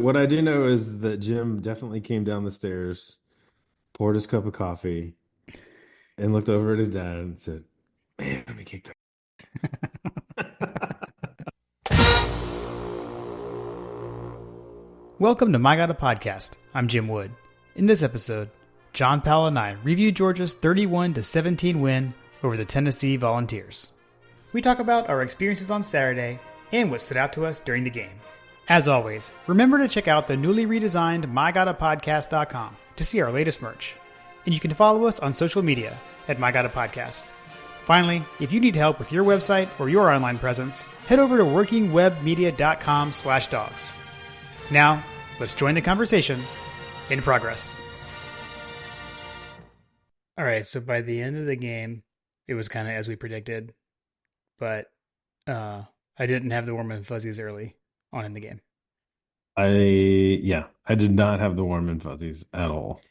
what I do know is that Jim definitely came down the stairs, poured his cup of coffee, and looked over at his dad and said, "Man, let me kick that." Welcome to My God a Podcast. I'm Jim Wood. In this episode, John Powell and I review Georgia's 31-17 win over the Tennessee Volunteers. We talk about our experiences on Saturday and what stood out to us during the game. As always, remember to check out the newly redesigned MyGottaPodcast.com to see our latest merch. And you can follow us on social media at MyGottaPodcast. Finally, if you need help with your website or your online presence, head over to workingwebmedia.com/dogs. Now, let's join the conversation in progress. All right, so by the end of the game, it was kind of as we predicted, but I didn't have the warm and fuzzies early on in the game. I did not have the warm and fuzzies at all.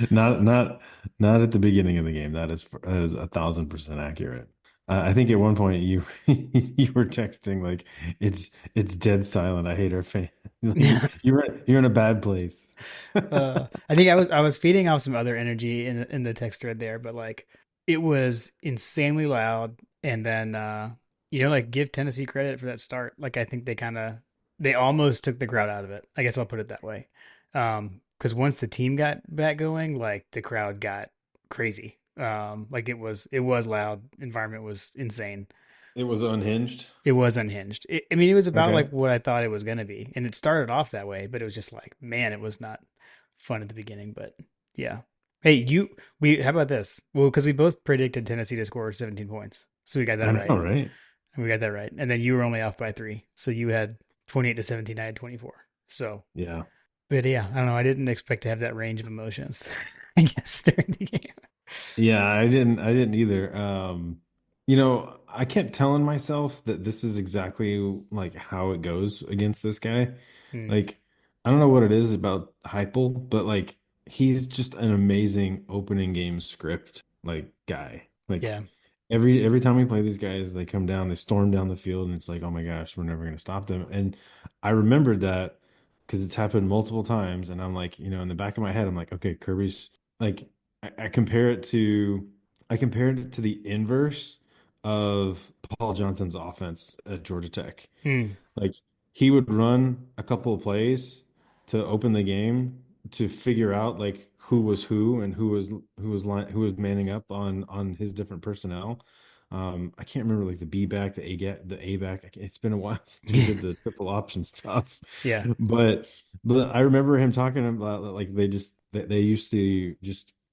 Not not at the beginning of the game. That is 1,000% accurate. I think at one point you you were texting like it's dead silent. I hate our fan. You're in a bad place. I think I was feeding off some other energy in the text thread there, but like it was insanely loud. And then like give Tennessee credit for that start. Like I think they almost took the crowd out of it. I guess I'll put it that way. Because once the team got back going, like the crowd got crazy. Like it was loud. Environment was insane. It was unhinged. It was unhinged. It was about Okay. like what I thought it was gonna be, and it started off that way. But it was just like, man, it was not fun at the beginning. But yeah. Hey, how about this? Well, because we both predicted Tennessee to score 17 points, so we got I that right. know, right? We got that right, and then you were only off by 3, so you had 28-17. I had 24. So, Yeah. but yeah, I don't know. I didn't expect to have that range of emotions. I guess during the game. Yeah, I didn't either. I kept telling myself that this is exactly like how it goes against this guy. Hmm. Like, I don't know what it is about Heupel, but like he's just an amazing opening game script like guy. Like Yeah. every time we play these guys, they come down, they storm down the field, and it's like, oh my gosh, we're never gonna stop them. And I remembered that because it's happened multiple times, and I'm like, in the back of my head, I'm like, okay, Kirby's like I compare it to I compared it to the inverse of Paul Johnson's offense at Georgia Tech. Hmm. Like he would run a couple of plays to open the game to figure out like who was who and who was manning up on his different personnel. I can't remember like the B back, the A back. It's been a while since we did the triple option stuff, Yeah. but I remember him talking about like they used to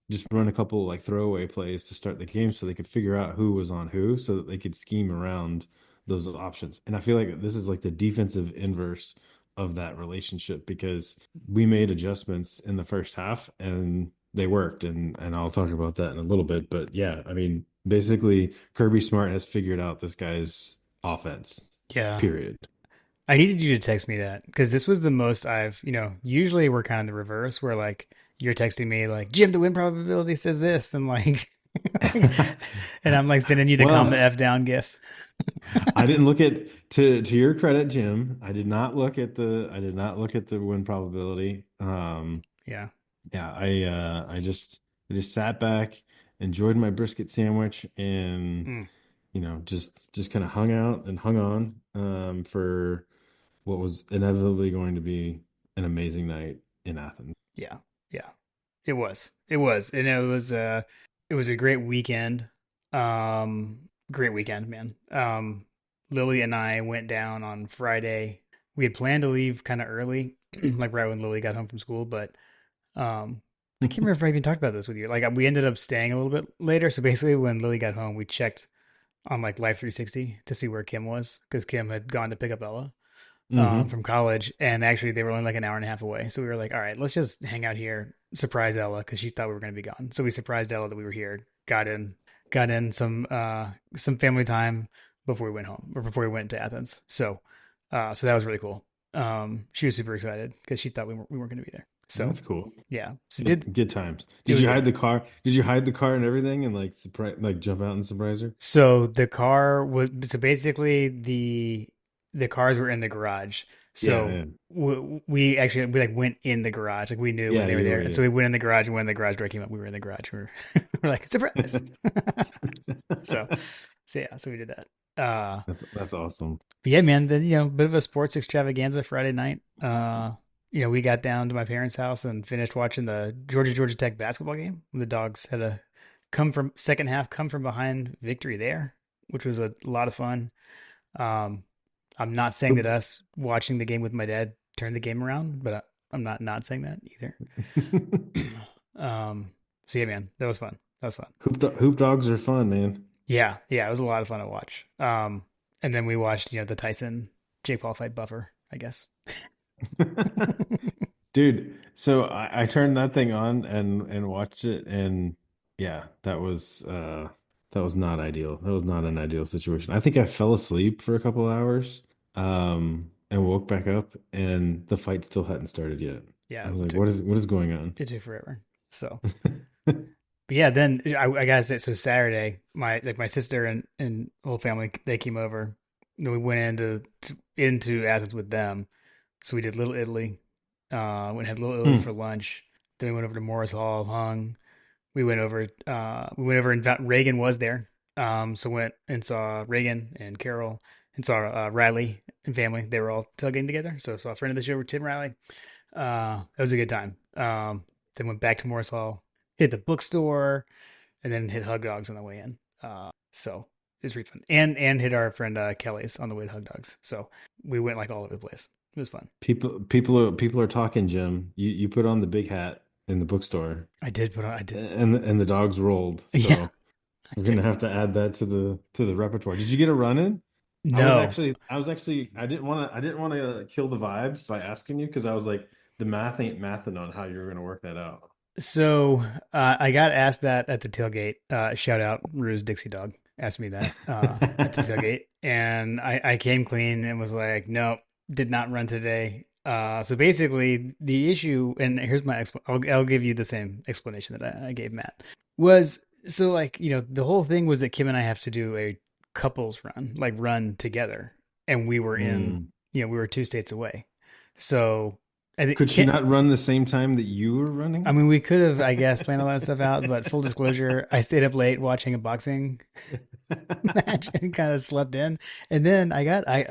just run a couple like throwaway plays to start the game so they could figure out who was on who so that they could scheme around those options. And I feel like this is like the defensive inverse of that relationship because we made adjustments in the first half and they worked and I'll talk about that in a little bit. But yeah, I mean, basically Kirby Smart has figured out this guy's offense. Yeah. Period. I needed you to text me that because this was the most usually we're kind of the reverse where like you're texting me like, Jim, the win probability says this. And like, and I'm like sending you the calm the Well, F down gif. I didn't look at to your credit, Jim. I did not look at the win probability. Yeah. Yeah, I just sat back, enjoyed my brisket sandwich, and Mm. just kind of hung out and hung on for what was inevitably going to be an amazing night in Athens. Yeah. Yeah. It was. It was. And it was a great weekend. Great weekend, man. Lily and I went down on Friday. We had planned to leave kind of early, like right when Lily got home from school, but I can't remember if I even talked about this with you. Like we ended up staying a little bit later. So basically when Lily got home, we checked on like Life 360 to see where Kim was because Kim had gone to pick up Ella Hmm. from college, and actually they were only like an hour and a half away. So we were like, all right, let's just hang out here, surprise Ella because she thought we were going to be gone. So we surprised Ella that we were here. Got in some family time before we went home or before we went to Athens. So that was really cool. She was super excited because she thought we weren't going to be there. So That's cool. yeah, so Good times. it Did was you good. hide the car? Did you hide the car and everything and like surprise like jump out and surprise her? So the car was so basically the cars were in the garage. Yeah, So yeah. we like went in the garage, like we knew when Yeah, they were you there, were, and so yeah. we went in the garage. And when the garage door came up, we were in the garage. We're like surprise. So so we did that. That's awesome. But yeah, man, then bit of a sports extravaganza Friday night. We got down to my parents' house and finished watching the Georgia Tech basketball game. The dogs had a come from behind victory there, which was a lot of fun. Um, I'm not saying that us watching the game with my dad turned the game around, but I'm not saying that either. So yeah, man, that was fun. That was fun. Hoop dogs are fun, man. Yeah, yeah, it was a lot of fun to watch. And then we watched, the Tyson Jake Paul fight Buffer, I guess. Dude, so I turned that thing on and watched it, and yeah, that was not ideal. That was not an ideal situation. I think I fell asleep for a couple hours, and woke back up, and the fight still hadn't started yet. I Yeah, was like, what is going on? it took forever. So, but yeah, then I gotta say, so Saturday, my sister and whole family they came over. Then we went into Athens with them. So we did Little Italy. Went and had Little Italy Hmm. for lunch. Then we went over to Morris Hall, hung. We went over and Reagan was there. So went and saw Reagan and Carol and saw Riley and family. They were all tailgating together. So saw a friend of the show, Tim Riley. That was a good time. Then went back to Morris Hall, hit the bookstore, and then hit Hug Dogs on the way in. So it was pretty fun. And hit our friend Kelly's on the way to Hug Dogs. So we went like all over the place. It was fun. People are talking, Jim. You put on the big hat in the bookstore, I did put on. I did. and the dogs rolled. Yeah, So I we're did. gonna have to add that to the repertoire. Did you get a run in? No. I didn't want to kill the vibes by asking you because I was like, the math ain't mathing on how you're gonna work that out. So I got asked that at the tailgate. Shout out Ruse Dixie Dog asked me that at the tailgate, and I came clean and was like, nope, did not run today. So basically, the issue, and here's my I'll give you the same explanation that I gave Matt. Was so like the whole thing was that Kim and I have to do a couples run, like run together, and we were in Mm. we were 2 states away. So I think Could she not run the same time that you were I running? mean, we could have, I guess, planned all that stuff out, but full disclosure, I stayed up late watching a boxing match and kind of slept in. And then I got like,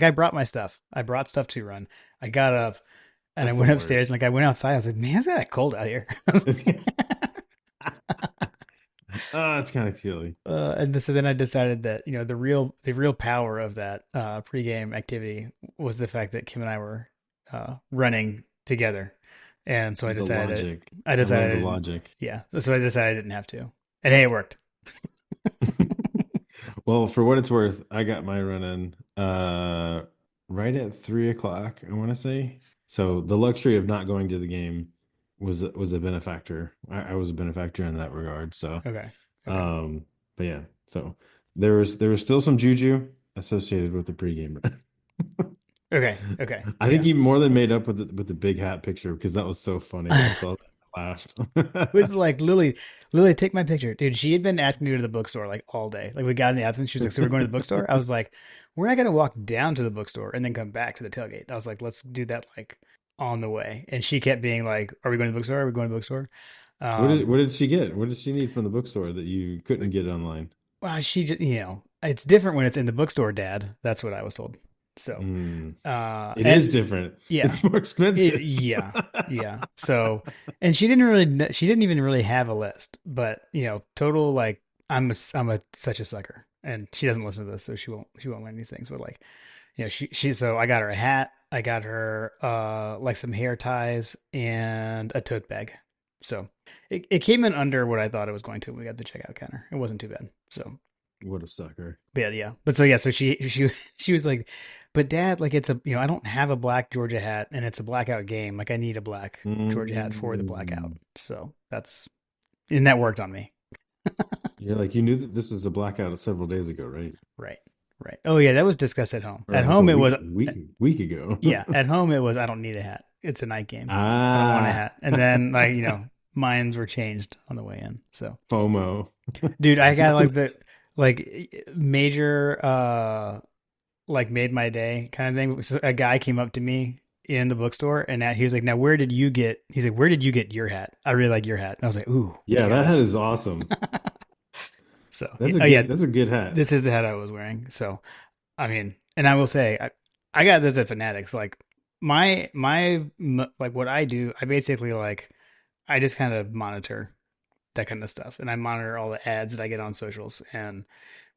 I brought my stuff. I brought stuff to run. I got up and I That's the went upstairs and worst. like, I went outside. I was like, man, it's kind of cold out here. I was like, It's kind of chilly. so then I decided that, the real power of that pregame activity was the fact that Kim and I were running together. And so I The decided, logic. I I love the decided, logic. yeah. So I decided I didn't have to. And hey, it worked. Well, for what it's worth, I got my run in right at 3 o'clock, I want to say. So the luxury of not going to the game was a benefactor. I was a benefactor in that regard. So Okay. Okay. um but yeah, so there was still some juju associated with the pregame run. Okay. Okay. I think Yeah. he more than made up with the big hat picture because that was so funny. I saw that It laughed. was like Lily, take my picture, dude. She had been asking me to go to the bookstore like all day. Like we got in the Athens, she was like, "So we're going to the bookstore?" I was like, "We're not gonna walk down to the bookstore and then come back to the tailgate." I was like, "Let's do that like on the way." And she kept being like, "Are we going to the bookstore? Are we going to the bookstore?" What did Um, what did she get? What did she need from the bookstore that you couldn't get online? well, she just it's different when it's in the bookstore, Dad. That's what I was told. So, Mm, it and is different. yeah, It's more expensive. Yeah, yeah. So, and she didn't even really have a list, but total like I'm a such a sucker, and she doesn't listen to this, so she won't learn these things. But like, so I got her a hat, I got her like some hair ties and a tote bag. So it came in under what I thought it was going to when we got the checkout counter. It wasn't too bad. So What a sucker. but yeah. But so yeah, so she was like, but Dad, like it's a I don't have a black Georgia hat and it's a blackout game. Like I need a black Georgia hat for the blackout. Mm. So and that worked on me. You're like, you knew that this was a blackout several days ago, right? Right. Right. Oh yeah, that was discussed at home. Or At like a home it week, was week ago. yeah, at home it was I don't need a hat. It's a night game. I don't want a Ah, hat. And then like, minds were changed on the way in. So, FOMO. dude, I got Not like the the like major like made my day kind of thing. So a guy came up to me in the bookstore and he was like, "Now, where did you get?" He's like, "Where did you get your hat? I really like your hat." And I was like, "Ooh, Yeah, yeah, that that's." hat is awesome. So, That's a oh yeah, good hat. this is the hat I was wearing. So, I mean, and I will say, I got this at Fanatics. Like like what I do, I basically like I just kind of monitor that kind of stuff, and I monitor all the ads that I get on socials. And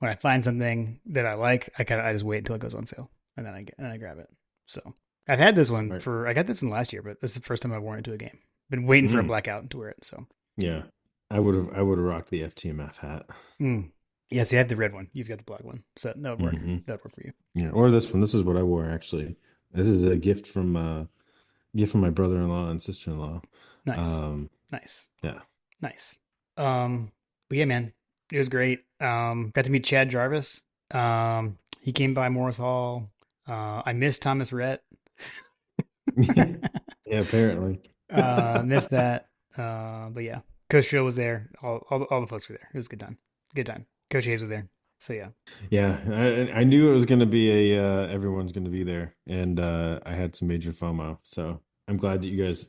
when I find something that I like, I just wait until it goes on sale, and then I grab it. So I've had this one Smart. I got this one last year, but this is the first time I've worn it to a game. Been waiting for a Mm, blackout to wear it. So yeah. I would have rocked the FTMF hat. mm. Yeah, see, I have the red one. You've got the black one, so that would work. Hmm. That would work for you. Yeah, or this one. This is what I wore actually. This is a gift from my brother-in-law and sister-in-law. Nice, Um, nice. yeah. Nice. But yeah, man, it was great. Got to meet Chad Jarvis. He came by Morris Hall. I missed Thomas Rhett. Yeah, apparently. Missed that. But yeah, Coach Joe was there. All the folks were there. It was a good time. Good time. Coach Hayes was there. So yeah. Yeah, I knew it was going to be a everyone's going to be there, and I had some major FOMO. So I'm glad you guys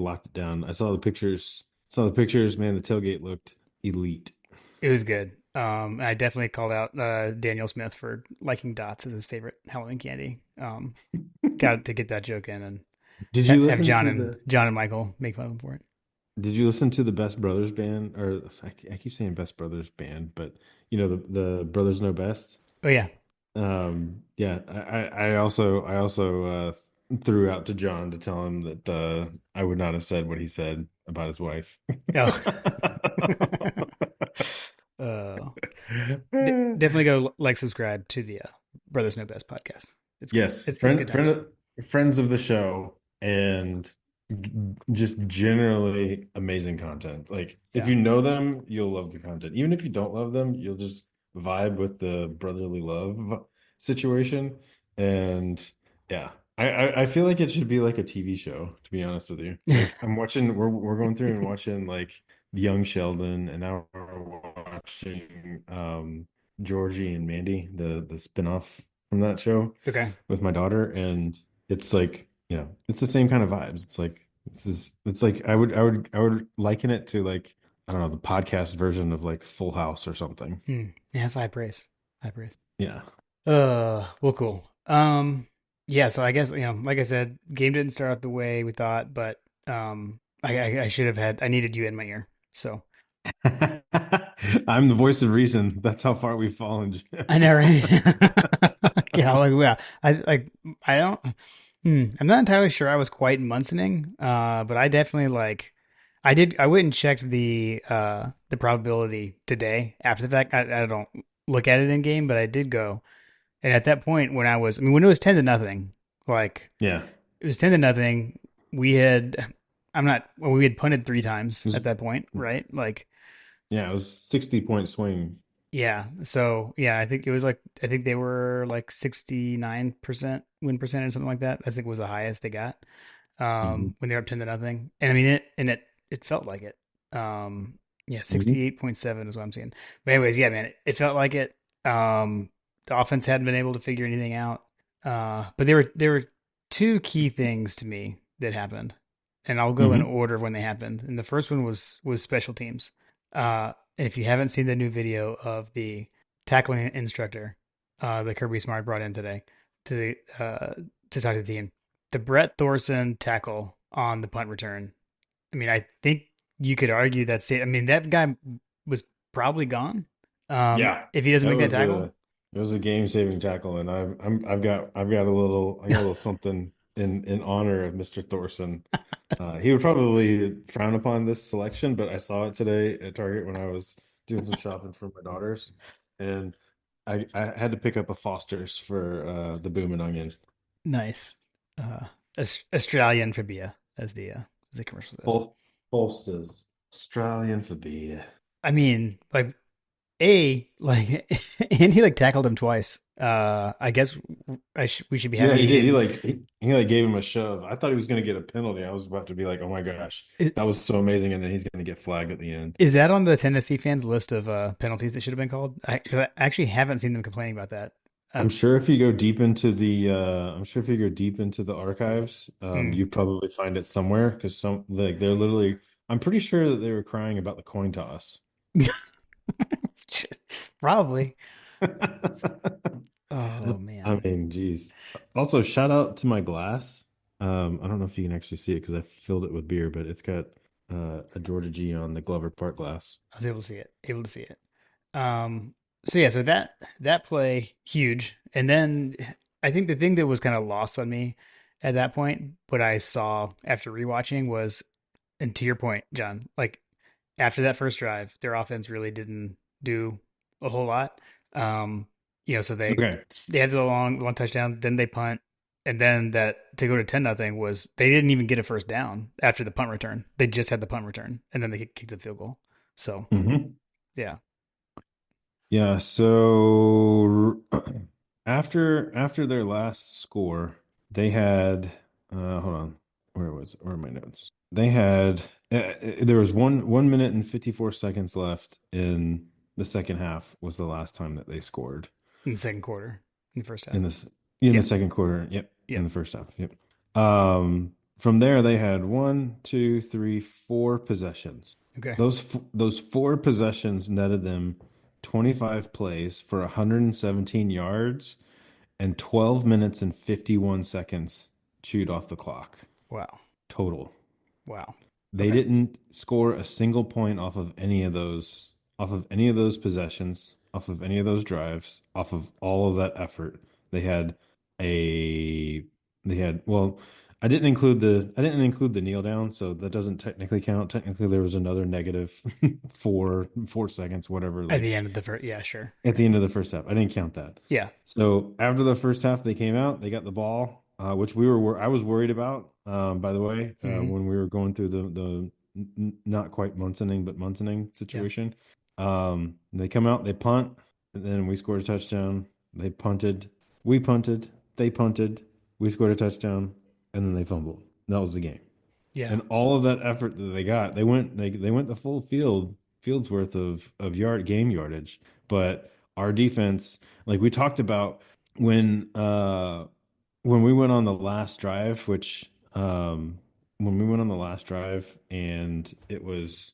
locked it down. I saw the pictures. Saw the pictures, man. The tailgate looked elite. It was good. I definitely called out Daniel Smith for liking dots as his favorite Halloween candy. Got to get that joke in and Did you have listen to the John and Michael make fun of him for it. Did you listen to the Best Brothers band? Or I keep saying Best Brothers band, but you know the Brothers Know Best. Oh yeah. Yeah, I also threw out to John to tell him that I would not have said what he said about his wife. Oh. uh, Definitely go like subscribe to the Brothers Know Best podcast. It's good. Yes, It's good times. friends of the show, and just generally amazing content. Like if Yeah. you know them, you'll love the content. Even if you don't love them, you'll just vibe with the brotherly love situation. And yeah, I feel like it should be like a TV show, to be honest with you. Like I'm watching, we're going through and watching like the Young Sheldon, and now we're watching Georgie and Mandy, the spinoff from that show Okay. with my daughter, and it's like, it's the same kind of vibes. It's like I would liken it to like, I don't know, the podcast version of like Full House or something. Hmm. Yeah, it's high praise. High praise. Yeah. Well, cool. Yeah, so I guess, like I said, game didn't start out the way we thought, but I should have I needed you in my ear. So I'm the voice of reason. That's how far we've fallen. I know, right? Yeah, like yeah. I don't I'm not entirely sure I was quite Munsoning, but I definitely I went and checked the probability today after the fact. I don't look at it in game, but I did go. And at that point when it was 10-0, like Yeah. it was 10-0, we had we had punted three times It was, at that point, right? Like yeah, it was 60-point swing. yeah. So yeah, I think they were like 69% win percentage, something like that. I think was the highest they got Hmm. when they were up 10-0. And I mean it felt like it. Yeah, Hmm. 68.7 is what I'm seeing. But anyways, yeah, man, it felt like it. The offense hadn't been able to figure anything out. But there were two key things to me that happened. And I'll go in Hmm. order of when they happened. And the first one was special teams. And if you haven't seen the new video of the tackling instructor that Kirby Smart brought in today to talk to the team, the Brett Thorson tackle on the punt return. I mean, I think you could argue that's it. I mean, that guy was probably gone Yeah. if he doesn't That make that was tackle. a it was a game-saving tackle, and I've got a little something in honor of Mr. Thorson. He would probably frown upon this selection, but I saw it today at Target when I was doing some shopping for my daughters, and I had to pick up a Foster's for the Boom and Onion. Nice. Australian Fibia, as the commercial says. Holsters, Australian for beer. I mean, like like and he like tackled him twice. I guess we should be Yeah, happy he he did. didn't. He like gave him a shove. I thought he was going to get a penalty. I was about to be like, "Oh my gosh, Is, that was so amazing!" And then he's going to get flagged at the end. is that on the Tennessee fans list of penalties that should have been called? 'Cause I actually haven't seen them complaining about that. Uh, I'm sure if you go deep into the I'm sure if you go deep into the archives, hmm. you probably find it somewhere because some like they're literally I'm pretty sure that they were crying about the coin toss. Probably. Oh I man. mean, geez. Also, shout out to my glass. I don't know if you can actually see it because I filled it with beer, but it's got a Georgia G on the Glover Park glass. I was able to see it. Able to see it. So yeah, so that play huge, and then I think the thing that was kind of lost on me at that point, what I saw after rewatching was, and to your point, John, like after that first drive, their offense really didn't do a whole lot. Um, so they Okay. they had the long touchdown, then they punt, and then that to go to 10-0 was they didn't even get a first down after the punt return. They just had the punt return, and then they kicked the field goal. So Hmm. yeah. Yeah, so after their last score, they had hold on. Where are my notes? They had there was 1 minute and 54 seconds left in the second half was the last time that they scored In the second quarter, in the first half. in this in the Yep. second quarter. Yep, in Yep. the first half. Yep. From there they had one, two, three, four possessions. Okay. Those four possessions netted them 25 plays for 117 yards and 12 minutes and 51 seconds chewed off the clock Wow. total. Wow. They Okay. didn't score a single point off of any of those possessions, off of any of those drives, off of all of that effort. They had a they had well, I didn't include the kneel down, so that doesn't technically count. Technically there was another negative 4 seconds, whatever, At like the end of the first, yeah, sure. at the end of the first half. I didn't count that. Yeah. So after the first half, they came out, they got the ball, which I was worried about. By the way, Hmm. when we were going through not quite Munsoning, but Munsoning Yeah. situation. They come out, they punt, and then we scored a touchdown. They punted, we punted, they punted, we scored a touchdown, and then they fumbled. That was the game. Yeah. And all of that effort that they got, they went the full field's worth of game yardage. But our defense, like we talked about when we went on the last drive, when we went on the last drive, and it was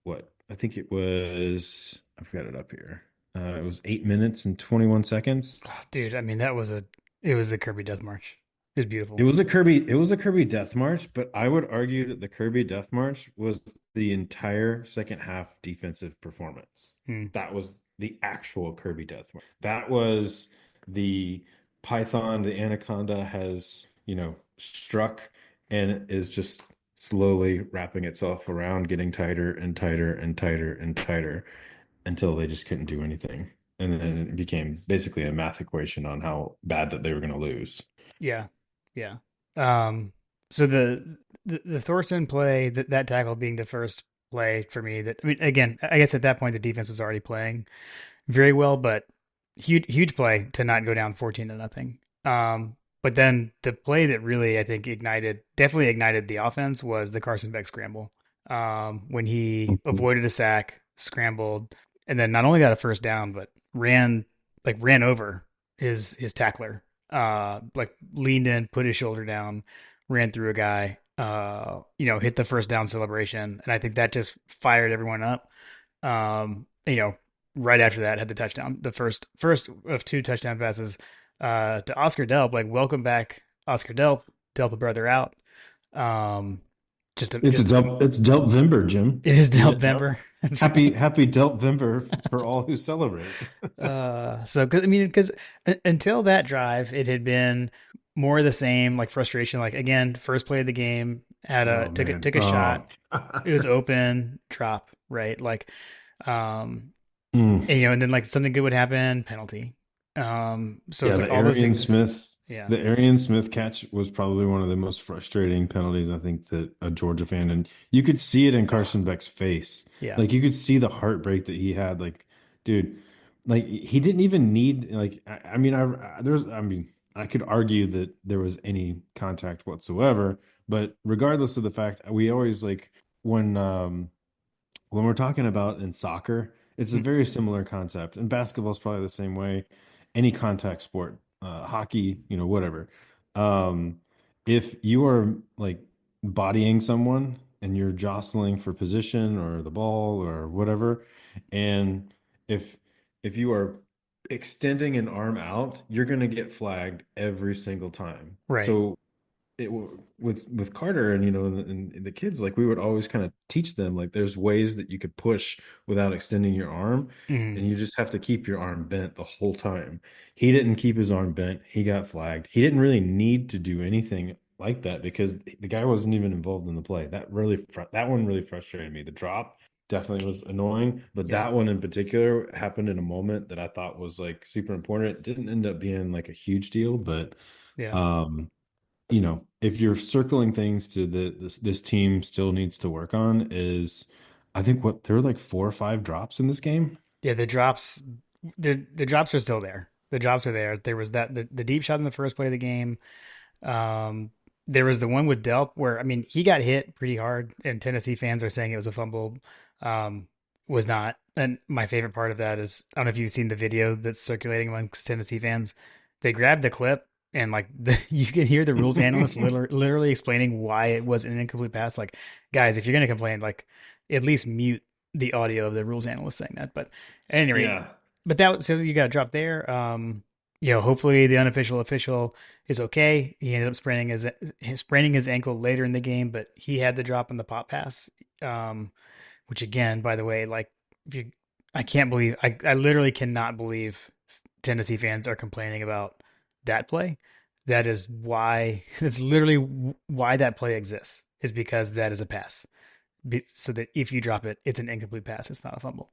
what I think it was. I've got it up here. It was 8 minutes and 21 seconds. Oh, dude, I mean, it was the Kirby Death March. It was It beautiful. was a Kirby Death March, but I would argue that the Kirby Death March was the entire second half defensive performance. Hmm. That was the actual Kirby Death March. That was the Python, the Anaconda has, struck and is just slowly wrapping itself around, getting tighter and tighter and tighter and tighter until they just couldn't do anything. And then it became basically a math equation on how bad that they were going to lose. Yeah. Yeah. Um, so the Thorson play, that tackle being the first play for me that, I mean, again, I guess at that point the defense was already playing very well, but huge play to not go down 14-0. But then the play that really I think definitely ignited the offense was the Carson Beck scramble. When he avoided a sack, scrambled, and then not only got a first down, but ran over his tackler. Like leaned in, put his shoulder down, ran through a guy. Hit the first down celebration, and I think that just fired everyone up. Right after that had the touchdown, the first of two touchdown passes to Oscar Delp. Like, welcome back, Oscar Delp. Delp a brother out. Um, just a, It's a just Delp, it's Delp Vimber, Jim. it is You Delp didn't know? Vember. That's Happy right. happy Delp Vimber for all who celebrate. So because until that drive, it had been more of the same, like frustration. Like, again, first play of the game, had a Oh took a man. took a shot. Oh. It was open, drop, right? Like, um, Mm. and then like something good would happen, penalty. So it's Yeah, like all those things. Yeah. The Arian Smith catch was probably one of the most frustrating penalties I think that a Georgia fan, and you could see it in Oh, Carson Beck's face. yeah. Like you could see the heartbreak that he had. Like, dude, like he didn't even need like I mean I could argue that there was any contact whatsoever, but regardless of the fact, we always like when um when we're talking about in soccer, it's a Mm, very similar concept. And basketball is probably the same way. any contact sport, hockey, whatever. Um, if you are like bodying someone and you're jostling for position or the ball or whatever, and if if you are extending an arm out, you're going to get flagged every single time. Right. So with Carter and and the kids, like we would always kind of teach them like there's ways that you could push without extending your arm, Mhm. and you just have to keep your arm bent the whole time. He didn't keep his arm bent. He got flagged. He didn't really need to do anything like that because the guy wasn't even involved in the play. That one really frustrated me. The drop definitely was annoying, but Yeah. that one in particular happened in a moment that I thought was like super important. It didn't end up being like a huge deal, but Yeah. um if you're circling things to this team still needs to work on is, I think what there were like 4 or 5 drops in this game. Yeah, the drops are still there. The drops are there. There was the deep shot in the first play of the game. Um, there was the one with Delp where, I mean, he got hit pretty hard, and Tennessee fans are saying it was a fumble. Um, was not. And my favorite part of that is, I don't know if you've seen the video that's circulating amongst Tennessee fans. They grabbed the clip and like you can hear the rules analyst literally explaining why it was an incomplete pass. Like, guys, if you're gonna complain, like at least mute the audio of the rules analyst saying that. But at any rate, Yeah. but that so you got dropped there. Hopefully the unofficial official is okay. He ended up spraining his ankle later in the game, but he had the drop on the pop pass. Which again, by the way, like if you, I can't believe I literally cannot believe Tennessee fans are complaining about that play. That is why that's literally why that play exists is because that is a pass. So that if you drop it, it's an incomplete pass. It's not a fumble.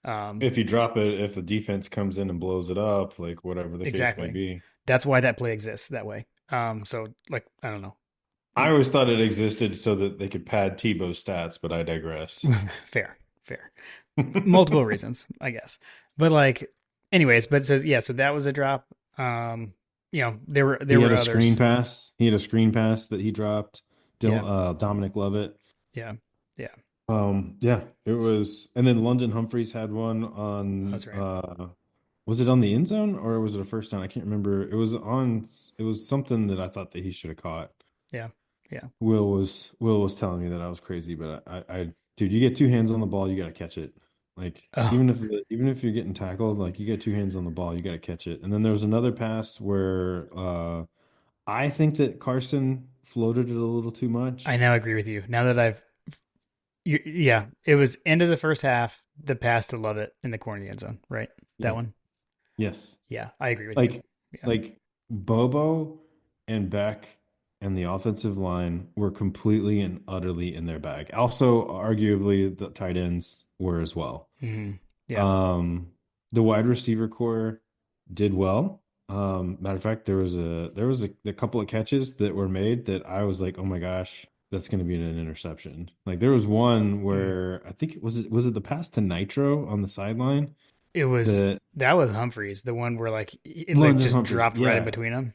Um, If you drop it, if the defense comes in and blows it up, like whatever the case may exactly. be. That's why that play exists that way. So like I don't know. I always thought it existed so that they could pad Tebow's stats, but I digress. Fair, fair. Multiple reasons, I guess. But like, anyways, but so yeah, so that was a drop. Um, there He had were a screen others. pass. He had a screen pass that he dropped. Yeah, Dominic Lovett. yeah, yeah. Yeah, it was, and then London Humphreys had one on, That's right. was it on the end zone or was it a first down? I can't remember. It was something that I thought that he should have caught. Yeah, yeah. Will was telling me that I was crazy, but dude, you get 2 hands on the ball, you got to catch it. Like Oh, even if you're getting tackled, like you get 2 hands on the ball, you got to catch it. And then there was another pass where I think that Carson floated it a little too I much. now agree with you. Now that yeah, it was end of the first half. The pass to Lovett in the corner of the end zone, right? That Yeah. one. Yes. Yeah, I agree with you. Like Yeah, like Bobo and Beck and the offensive line were completely and utterly in their bag. Also, arguably the tight ends were as well. hmm yeah. Um, the wide receiver core did well. Matter of fact, there was a couple of catches that were made that I was like, oh my gosh, that's going to be an interception. Like there was one Mm. where I think it was the pass to Nitro on the sideline It was that that was Humphreys, the one where like it like London just Humphreys. dropped right in Yeah. between them.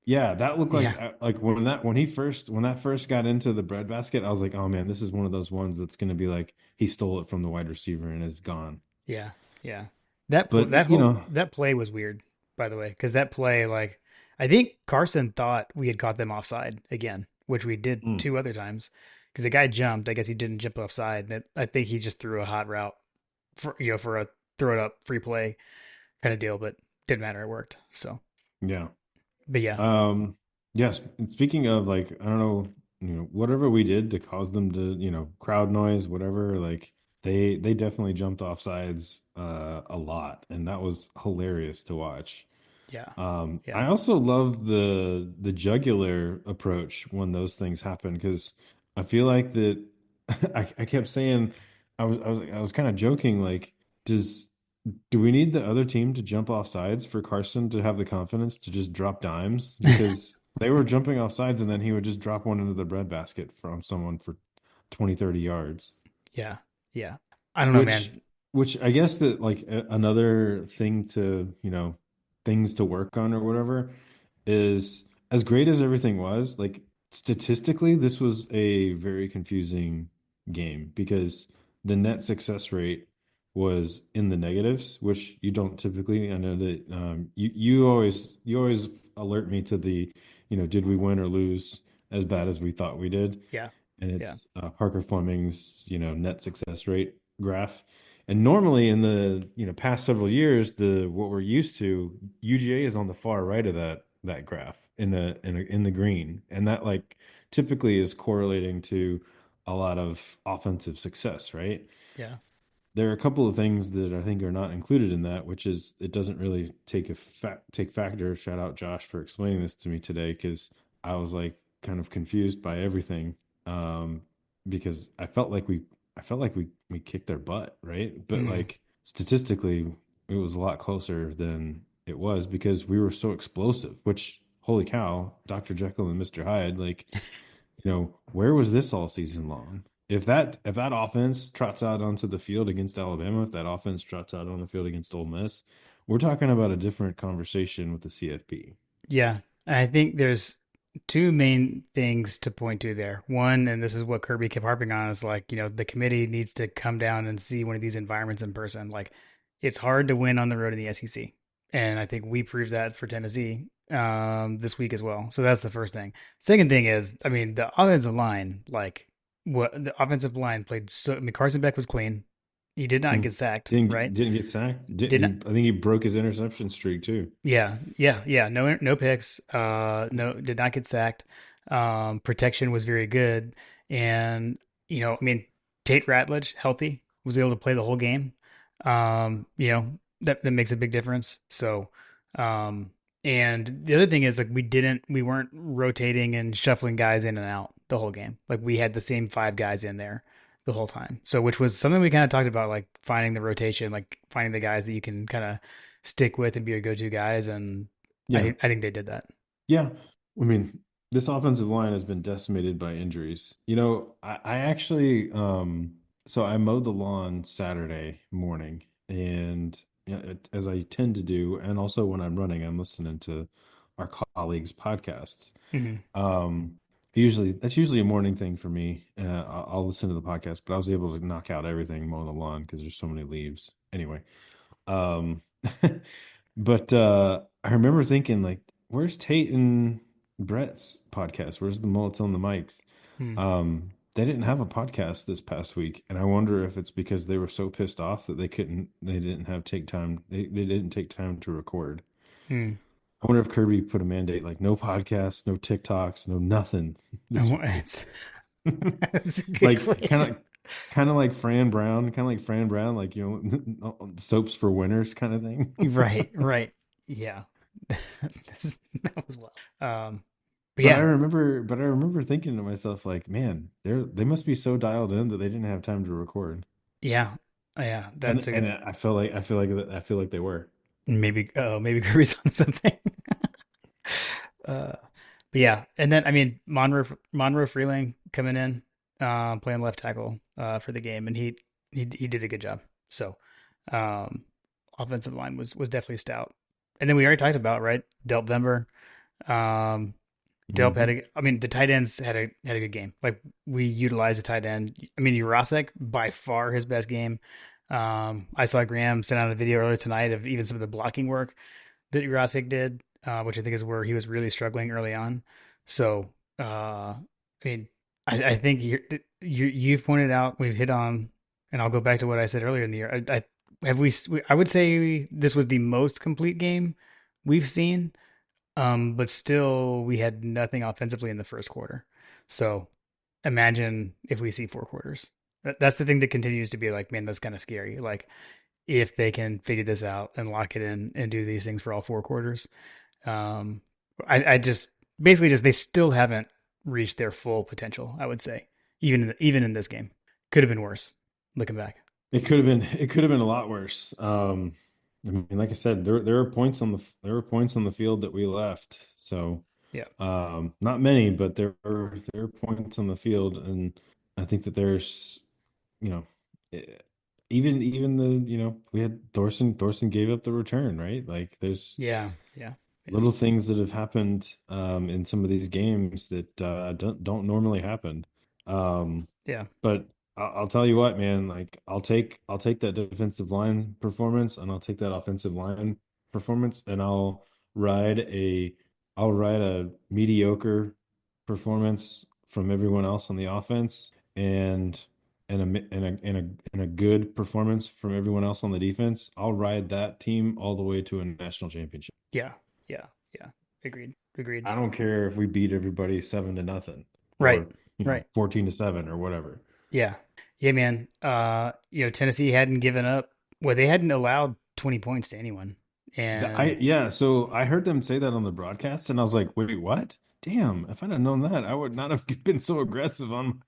Yeah, that looked Yeah, like when that first got into the breadbasket, I was like, oh man, this is one of those ones that's going to be like he stole it from the wide receiver and is gone. yeah, yeah. But That play was weird, by the way, because that play, like, I think Carson thought we had caught them offside again, which we did mm, 2 other times. Because the guy jumped, I guess he didn't jump offside. I think he just threw a hot route for a throw it up free play kind of deal, but didn't matter. It worked. So, yeah. but yeah, Um, yes. And speaking of like, I don't know, whatever we did to cause them to, crowd noise, whatever, like they definitely jumped off sides a lot, and that was hilarious to watch. yeah, I yeah. also love the jugular approach when those things happen because I feel like that I kept saying I was kind of joking like does do we need the other team to jump off sides for Carson to have the confidence to just drop dimes because they were jumping off sides and then he would just drop one into the breadbasket from someone for 20, 30 yards. Yeah, yeah. I don't know, Which, man. which I guess that like another thing to, things to work on or whatever is as great as everything was, like statistically, this was a very confusing game because the net success rate was in the negatives, which you don't typically. I know that you always alert me to the, did we win or lose as bad as we thought we did? Yeah. And Yeah. it's Parker Fleming's, net success rate graph. And normally in the, past several years, the what we're used to, UGA is on the far right of that graph in the green. And that like typically is correlating to a lot of offensive success, right? Yeah. There are a couple of things that I think are not included in that, which is it doesn't really take factor. Shout out Josh for explaining this to me today because I was like kind of confused by everything, um, because I felt like we kicked their butt, right? But Mm. like statistically, it was a lot closer than it was because we were so explosive. Which holy cow, Dr. Jekyll and Mr. Hyde, like where was this all season long? If that offense trots out onto the field against Alabama, if that offense trots out on the field against Ole Miss, we're talking about a different conversation with the CFP. Yeah. I think there's two main things to point to there. One, and this is what Kirby kept harping on, is like, the committee needs to come down and see one of these environments in person. Like, it's hard to win on the road in the SEC. And I think we proved that for Tennessee this week as well. So that's the first thing. Second thing is, I mean, the offensive line, like, what the offensive line played so, I mean, Carson Beck was clean. He did not Mm. get sacked, Didn't right? didn't get sacked. Didn't Did he? not, I think he broke his interception streak too. yeah, yeah, yeah. No, no picks. No, did not get sacked. Protection was very good, and I mean, Tate Ratledge, healthy, was able to play the whole game. That makes a big difference. So, and the other thing is like we weren't rotating and shuffling guys in and out the whole game. Like we had the same five guys in there the whole time. So, which was something we kind of talked about, like finding the rotation, like finding the guys that you can kind of stick with and be your go-to guys. And Yeah, I think they did that. yeah. I mean, this offensive line has been decimated by injuries. I actually, so I mowed the lawn Saturday morning, and as I tend to do, and also when I'm running, I'm listening to our colleagues' podcasts. Hmm. Um, that's usually a morning thing for me. I'll listen to the podcast, but I was able to knock out everything mowing the lawn because there's so many leaves. Anyway, um, but I remember thinking like, where's Tate and Brett's podcast? Where's the Mullets on the mics? Hmm. They didn't have a podcast this past week, and I wonder if it's because they were so pissed off that they didn't have take time, they didn't take time to record. Hmm. I wonder if Kirby put a mandate like no podcasts, no TikToks, no nothing this week. It's, that's a good Like question. Kind of like Fran Brown, like soaps for winners kind of thing. Right, right. Yeah. That was well. But But I yeah, remember, but I remember thinking to myself, like, man, they must be so dialed in that they didn't have time to record. yeah, yeah. That's a And I feel like they were. maybe Kirby's on something. uh, but yeah, and then I mean Monroe Freeling coming in, playing left tackle for the game, and he did a good job. So, um, offensive line was definitely stout. And then we already talked about right, Delp Vember. Um, Delp had Hmm. I mean, the tight ends had a good game. Like we utilized the tight end. I mean, Jurasek by far his best game. I saw Graham send out a video earlier tonight of even some of the blocking work that Jurasek did, which I think is where he was really struggling early on. So, I mean, I think you've pointed out we've hit on, and I'll go back to what I said earlier in the year. I would say this was the most complete game we've seen, but still, we had nothing offensively in the first quarter. So imagine if we see four quarters. That's the thing that continues to be like, man, that's kind of scary. Like if they can figure this out and lock it in and do these things for all four quarters. Um, I just basically just they still haven't reached their full potential. I would say even in this game, could have been worse. Looking back, It could have been a lot worse. I mean, like I said, there were points on the field that we left. So, yeah, not many, but there were points on the field, and I think that there's, you know, eh, even we had Thorson gave up the return, right? Like there's yeah, yeah, yeah, little things that have happened in some of these games that don't normally happen. Um, yeah. but I'll tell you what, man. Like I'll take that defensive line performance, and I'll take that offensive line performance, and ride a I'll ride a mediocre performance from everyone else on the offense, and a good performance from everyone else on the defense. I'll ride that team all the way to a national championship. Yeah, yeah, yeah. Agreed. Agreed. I don't care if we beat everybody 7-0 Right. or Right. 14-7 or whatever. Yeah. Yeah, man. Tennessee hadn't given up. Well, they hadn't allowed 20 points to anyone. And Yeah, so I heard them say that on the broadcast, and I was like, wait, what? Damn, if I'd have known that, I would not have been so aggressive on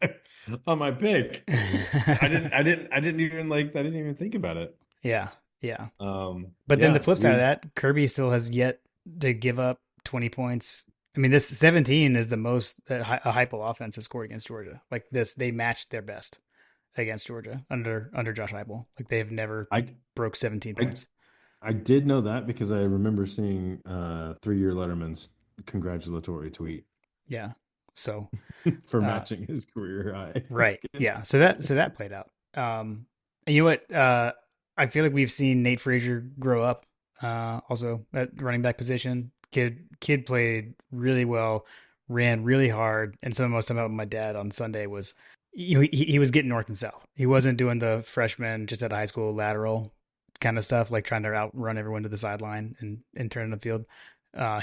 my pick. I didn't even think about it. yeah, yeah. But then the Yeah, flip side of we that, Kirby still has yet to give up 20 points. I mean, this 17 is the most that a Heupel offense has scored against Georgia. Like this, they matched their best against Georgia under Josh Heupel. Like they have never I broke 17 I points. I did know that because I remember seeing 3-year Letterman's congratulatory tweet Yeah. So, for uh, matching his career high right. Yeah. So that played out. And you know what? I feel like we've seen Nate Frazier grow up. Also at running back position. Kid played really well, ran really hard, and some of the most about my dad on Sunday was, he was getting north and south. He wasn't doing the freshman just at a high school lateral kind of stuff, like trying to outrun everyone to the sideline and turn in the field.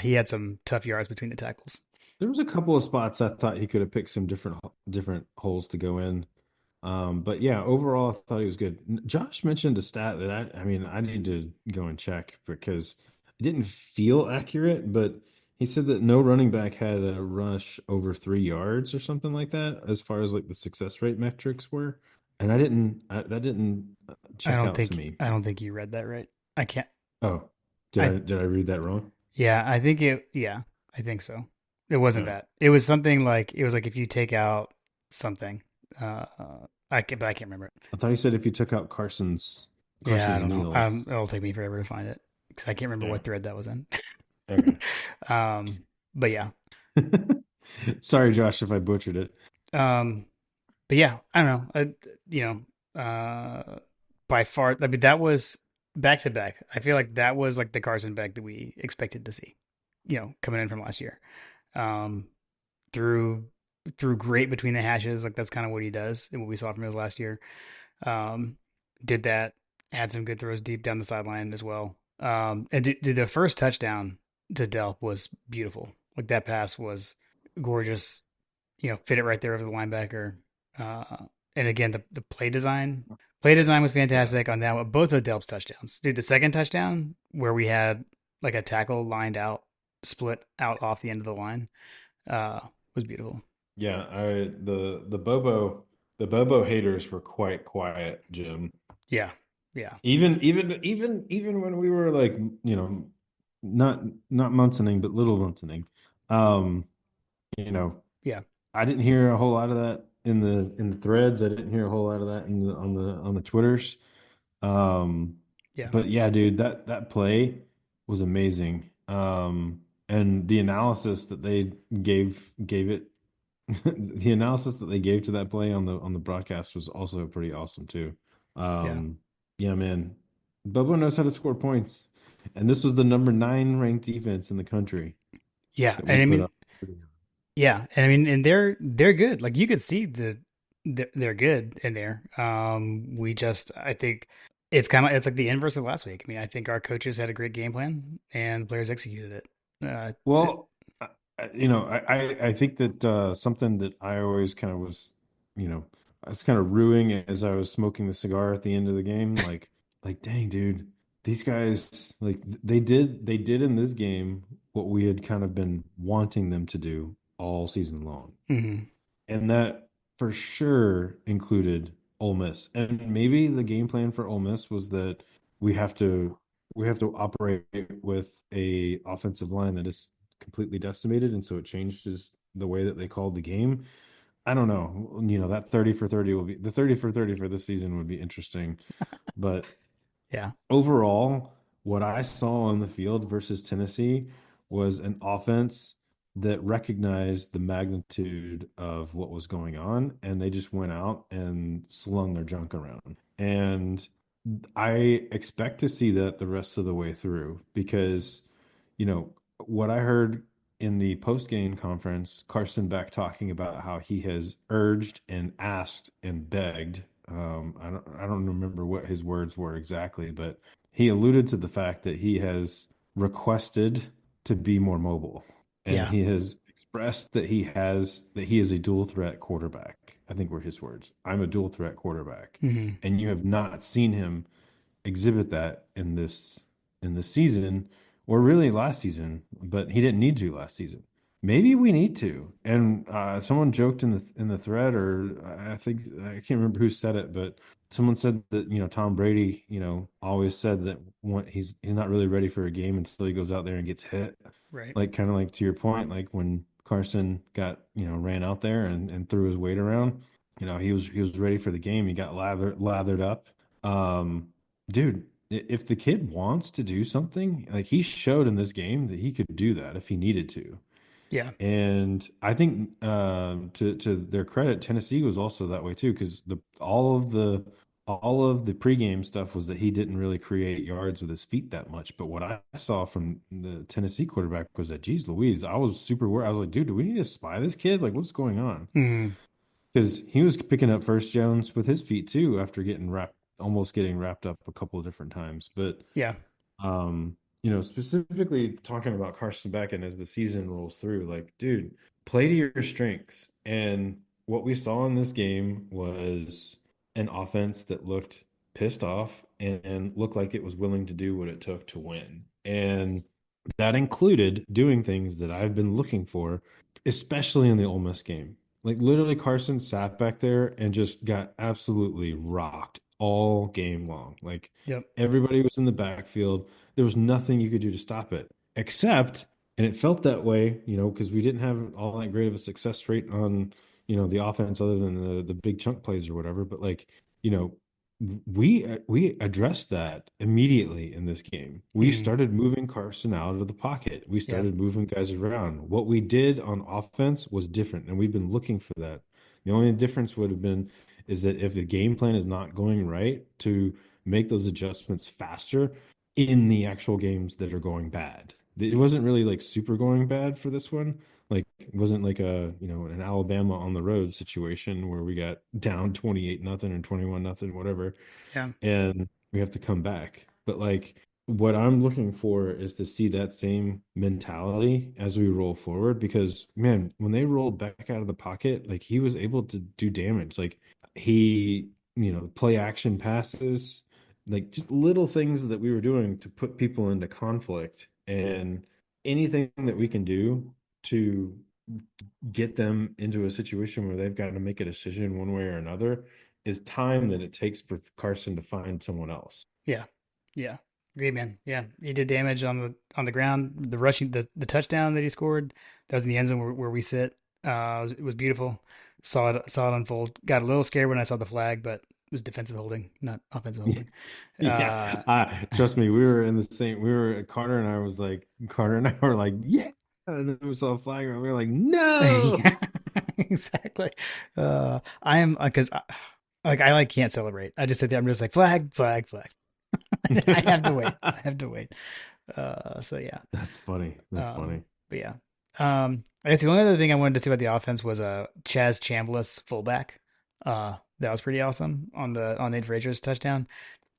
He had some tough yards between the tackles. There was a couple of spots I thought he could have picked some different holes to go in. But yeah, overall, I thought he was good. Josh mentioned a stat that I mean, I need to go and check because it didn't feel accurate, but he said that no running back had a rush over 3 yards or something like that, as far as like the success rate metrics were. And that didn't check out to me. I don't think you read that right. I can't. Oh, I did I read that wrong? Yeah, I think it. Yeah, I think so. It wasn't Oh, that. It was something like, it was like if you take out something. But I can't remember it. I thought he said if you took out Yeah, I Carson's don't know. Neals. It'll take me forever to find it because I can't remember Yeah. what thread that was in. Okay. But yeah. Sorry, Josh, if I butchered it. Um, but yeah, I don't know. By far, I mean, that was back to back. I feel like that was like the Carson back that we expected to see. Coming in from last year. Um, through great between the hashes, like that's kind of what he does and what we saw from his last year. Um, did that, had some good throws deep down the sideline as well. And did the first touchdown to Delp was beautiful. Like that pass was gorgeous. Fit it right there over the linebacker. And again, the play design was Yeah. fantastic on that one. Both of Delp's touchdowns. Dude, the second touchdown where we had like a tackle lined out, split out off the end of the line, uh, was beautiful. Yeah, the Bobo haters were quite quiet, Jim. Yeah, yeah, Even when we were like, not not Munsoning, but little Munsoning. Um, you know, yeah, I didn't hear a whole lot of that in the threads. I didn't hear a whole lot of that on the Twitters. Um, yeah, but yeah, dude, that play was amazing. And the analysis that they gave it, the analysis that they gave to that play on the broadcast was also pretty awesome too. yeah, Um, yeah, man, Bobo knows how to score points, and this was the number 9 ranked defense in the country yeah. that we And I put mean, up. yeah, and I mean, and they're good. Like you could see they're good in there. We just, I think it's like the inverse of last week. I mean, I think our coaches had a great game plan and the players executed it. Th- Well, I think that something that I always kind of was, I was kind of ruing as I was smoking the cigar at the end of the game. Like, dang, dude, these guys, like, they did in this game what we had kind of been wanting them to do all season long. mhm. And that for sure included Ole Miss. And maybe the game plan for Ole Miss was that we have to we have to operate with a offensive line that is completely decimated, and so it changes the way that they called the game. I don't know. That 30 for 30 will be the 30 for 30 for this season would be interesting. But Yeah, overall, what I saw on the field versus Tennessee was an offense that recognized the magnitude of what was going on, and they just went out and slung their junk around. And I expect to see that the rest of the way through because, what I heard in the post game conference, Carson Beck talking about how he has urged and asked and begged. I don't remember what his words were exactly, but he alluded to the fact that he has requested to be more mobile, and Yeah. he has expressed that he is a dual threat quarterback. I think were his words. I'm a dual threat quarterback, Hmm. and you have not seen him exhibit that in this season, or really last season, but he didn't need to last season. Maybe we need to. And someone joked in the thread, or I think I can't remember who said it, but someone said that Tom Brady always said that he's not really ready for a game until he goes out there and gets hit. Right. Like kind of like to your point, like when Carson got ran out there and threw his weight around, he was ready for the game. He got lathered up. Um, Dude, if the kid wants to do something, like he showed in this game that he could do that if he needed to. Yeah. And I think to their credit, Tennessee was also that way too, because the all of the pregame stuff was that he didn't really create yards with his feet that much. But what I saw from the Tennessee quarterback was that, geez, Louise, I was super worried. I was like, dude, do we need to spy this kid? Like, what's going on? Hmm. Because he was picking up first downs with his feet too after almost getting wrapped up a couple of different times. But Yeah. specifically talking about Carson Beck and as the season rolls through, like, dude, play to your strengths. And what we saw in this game was an offense that looked pissed off and looked like it was willing to do what it took to win. And that included doing things that I've been looking for, especially in the Ole Miss game. Like literally, Carson sat back there and just got absolutely rocked all game long. Like Yep. everybody was in the backfield. There was nothing you could do to stop it, except, and it felt that way, because we didn't have all that great of a success rate on, the offense other than the big chunk plays or whatever. But like, you know, we addressed that immediately in this game. We Hmm. started moving Carson out of the pocket. We Yeah. started moving guys around. What we did on offense was different, and we've been looking for that. The only difference would have been is that if the game plan is not going right, to make those adjustments faster in the actual games that are going bad. It wasn't really like super going bad for this one. Like it wasn't like an Alabama on the road situation where we got down 28 nothing or 21 nothing, whatever, Yeah. and we have to come back. But like what I'm looking for is to see that same mentality as we roll forward because man, when they rolled back out of the pocket, like he was able to do damage. Like he, play action passes, like just little things that we were doing to put people into conflict and anything that we can do to get them into a situation where they've got to make a decision one way or another is time that it takes for Carson to find someone else. Yeah. Yeah. Great, man. Yeah. He did damage on the ground. The rushing the touchdown that he scored, that was in the end zone where we sit. It was beautiful. Saw it unfold. Got a little scared when I saw the flag, but it was defensive holding, not offensive holding. Yeah, Uh trust me, we were in the same. We were Carter and I were like, yeah, and then we saw a flag, and we were like, no. yeah, exactly. I am because I like can't celebrate. I just sit there. I'm just like flag, flag, flag. I have to wait. I have to wait. So yeah. That's funny. That's Um, funny. but yeah. I guess the only other thing I wanted to see about the offense was Chaz Chambliss fullback. That was pretty awesome on Nate Frazier's touchdown.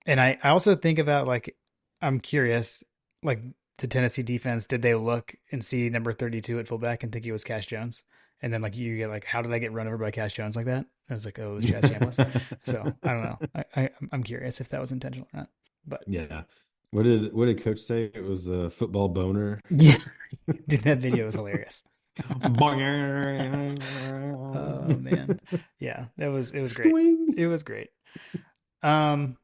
And I also think about like I'm curious, like the Tennessee defense, did they look and see number 32 at fullback and think he was Cash Jones? And then like you get like, how did I get run over by Cash Jones like that? I was like, oh, it was Chaz Chambliss. So I don't know. I'm curious if that was intentional or not. But Yeah. What did Coach say? It was a football boner. yeah, dude, that video was hilarious. Oh man. Yeah, it was great. Swing. It was great. Um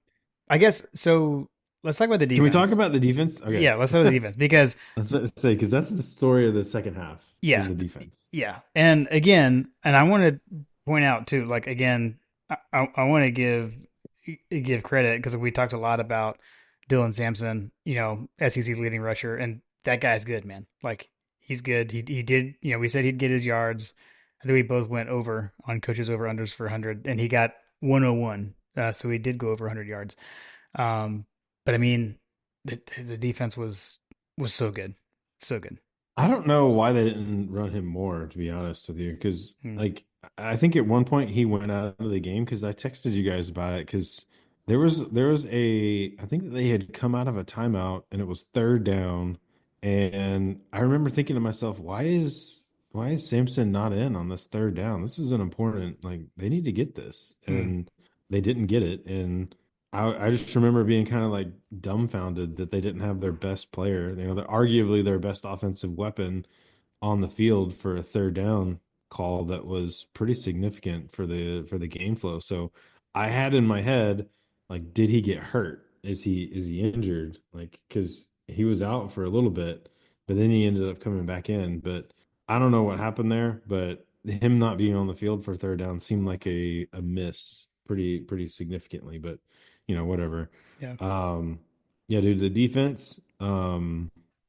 I guess so let's talk about the Can we talk defense. about the defense? Okay. Yeah, let's start with the defense because Let's say because that's the story of the second half is yeah, the defense. yeah. And again, and I want to point out too, like again, I want to give credit because we talked a lot about Dylan Sampson, SEC leading rusher, and that guy's good, man. Like He's good. He did, we said he'd get his yards. I think we both went over on coaches over unders for 100, and he got 101. So he did go over 100 yards. Um, but I mean, the defense was so good, so good. I don't know why they didn't run him more, to be honest with you, because Hmm. like I think at one point he went out of the game because I texted you guys about it because there was a I think that they had come out of a timeout and it was third down, and I remember thinking to myself, why is Samson not in on this third down? This is an important, like they need to get this, Hmm. and they didn't get it, and I just remember being kind of like dumbfounded that they didn't have their best player, they're arguably their best offensive weapon on the field for a third down call that was pretty significant for the game flow. So I had in my head, like, did he get hurt? Is he injured? Like, because he was out for a little bit, but then he ended up coming back in. But I don't know what happened there, but him not being on the field for third down seemed like a miss pretty significantly. But whatever. Yeah. Um, yeah, dude, the defense.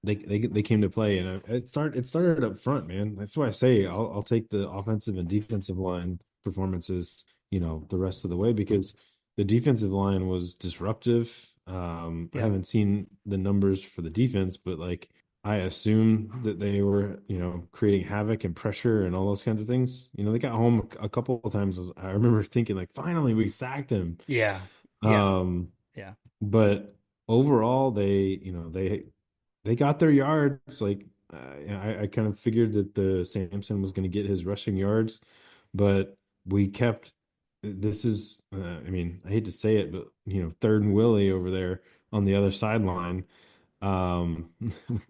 They came to play, and it started up front, man. That's why I say I'll take the offensive and defensive line performances, the rest of the way because the defensive line was disruptive. I Yeah. haven't seen the numbers for the defense, but like I assume that they were, creating havoc and pressure and all those kinds of things. They got home a couple of times. I remember thinking like, finally we sacked him. Yeah. Yeah. Um, Yeah. but overall, they got their yards. Like I kind of figured that the Samson was going to get his rushing yards, but we kept. This is, I mean, I hate to say it, but third and Willie over there on the other sideline. Um,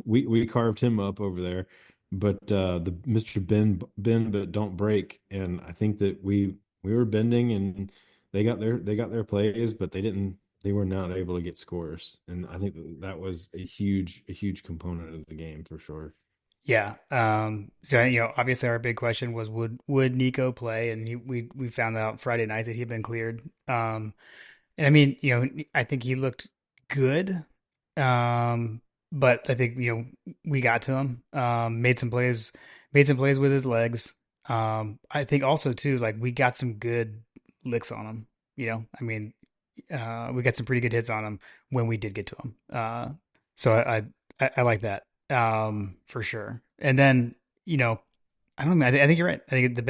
we carved him up over there, but the Mr. Bend but don't break, and I think that we were bending, and they got their plays, but they were not able to get scores, and I think that was a huge component of the game for sure. Yeah. So obviously our big question was would Nico play, and we found out Friday night that he'd been cleared. And I mean, I think he looked good. Um, but I think we got to him. Made some plays with his legs. I think also too, like we got some good licks on him. I mean, we got some pretty good hits on him when we did get to him. So I like that for sure. And then I don't know. I think you're right. I think the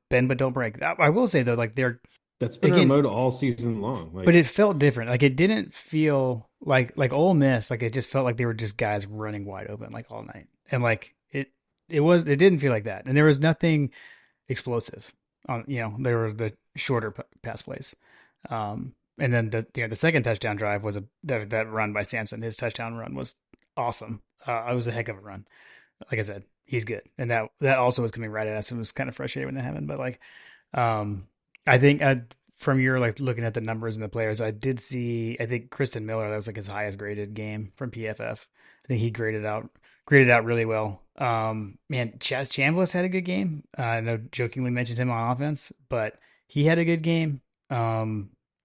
bend but don't break. I will say though, like they're That's been our again, mode all season long. but Like, it felt different. Like it didn't feel like Ole Miss. Like it just felt like they were just guys running wide open like all night, and like it didn't feel like that. And there was nothing explosive on. There were the shorter pass plays. And then the second touchdown drive was that run by Samson. His touchdown run was awesome. It was a heck of a run. Like I said, he's good, and that also was coming right at us. It was kind of frustrating when that happened, but like, I think from your like looking at the numbers and the players, I did see. I think Kristen Miller, that was like his highest graded game from PFF. I think he graded out really well. Man, Chaz Chambliss had a good game. I know jokingly mentioned him on offense, but he had a good game.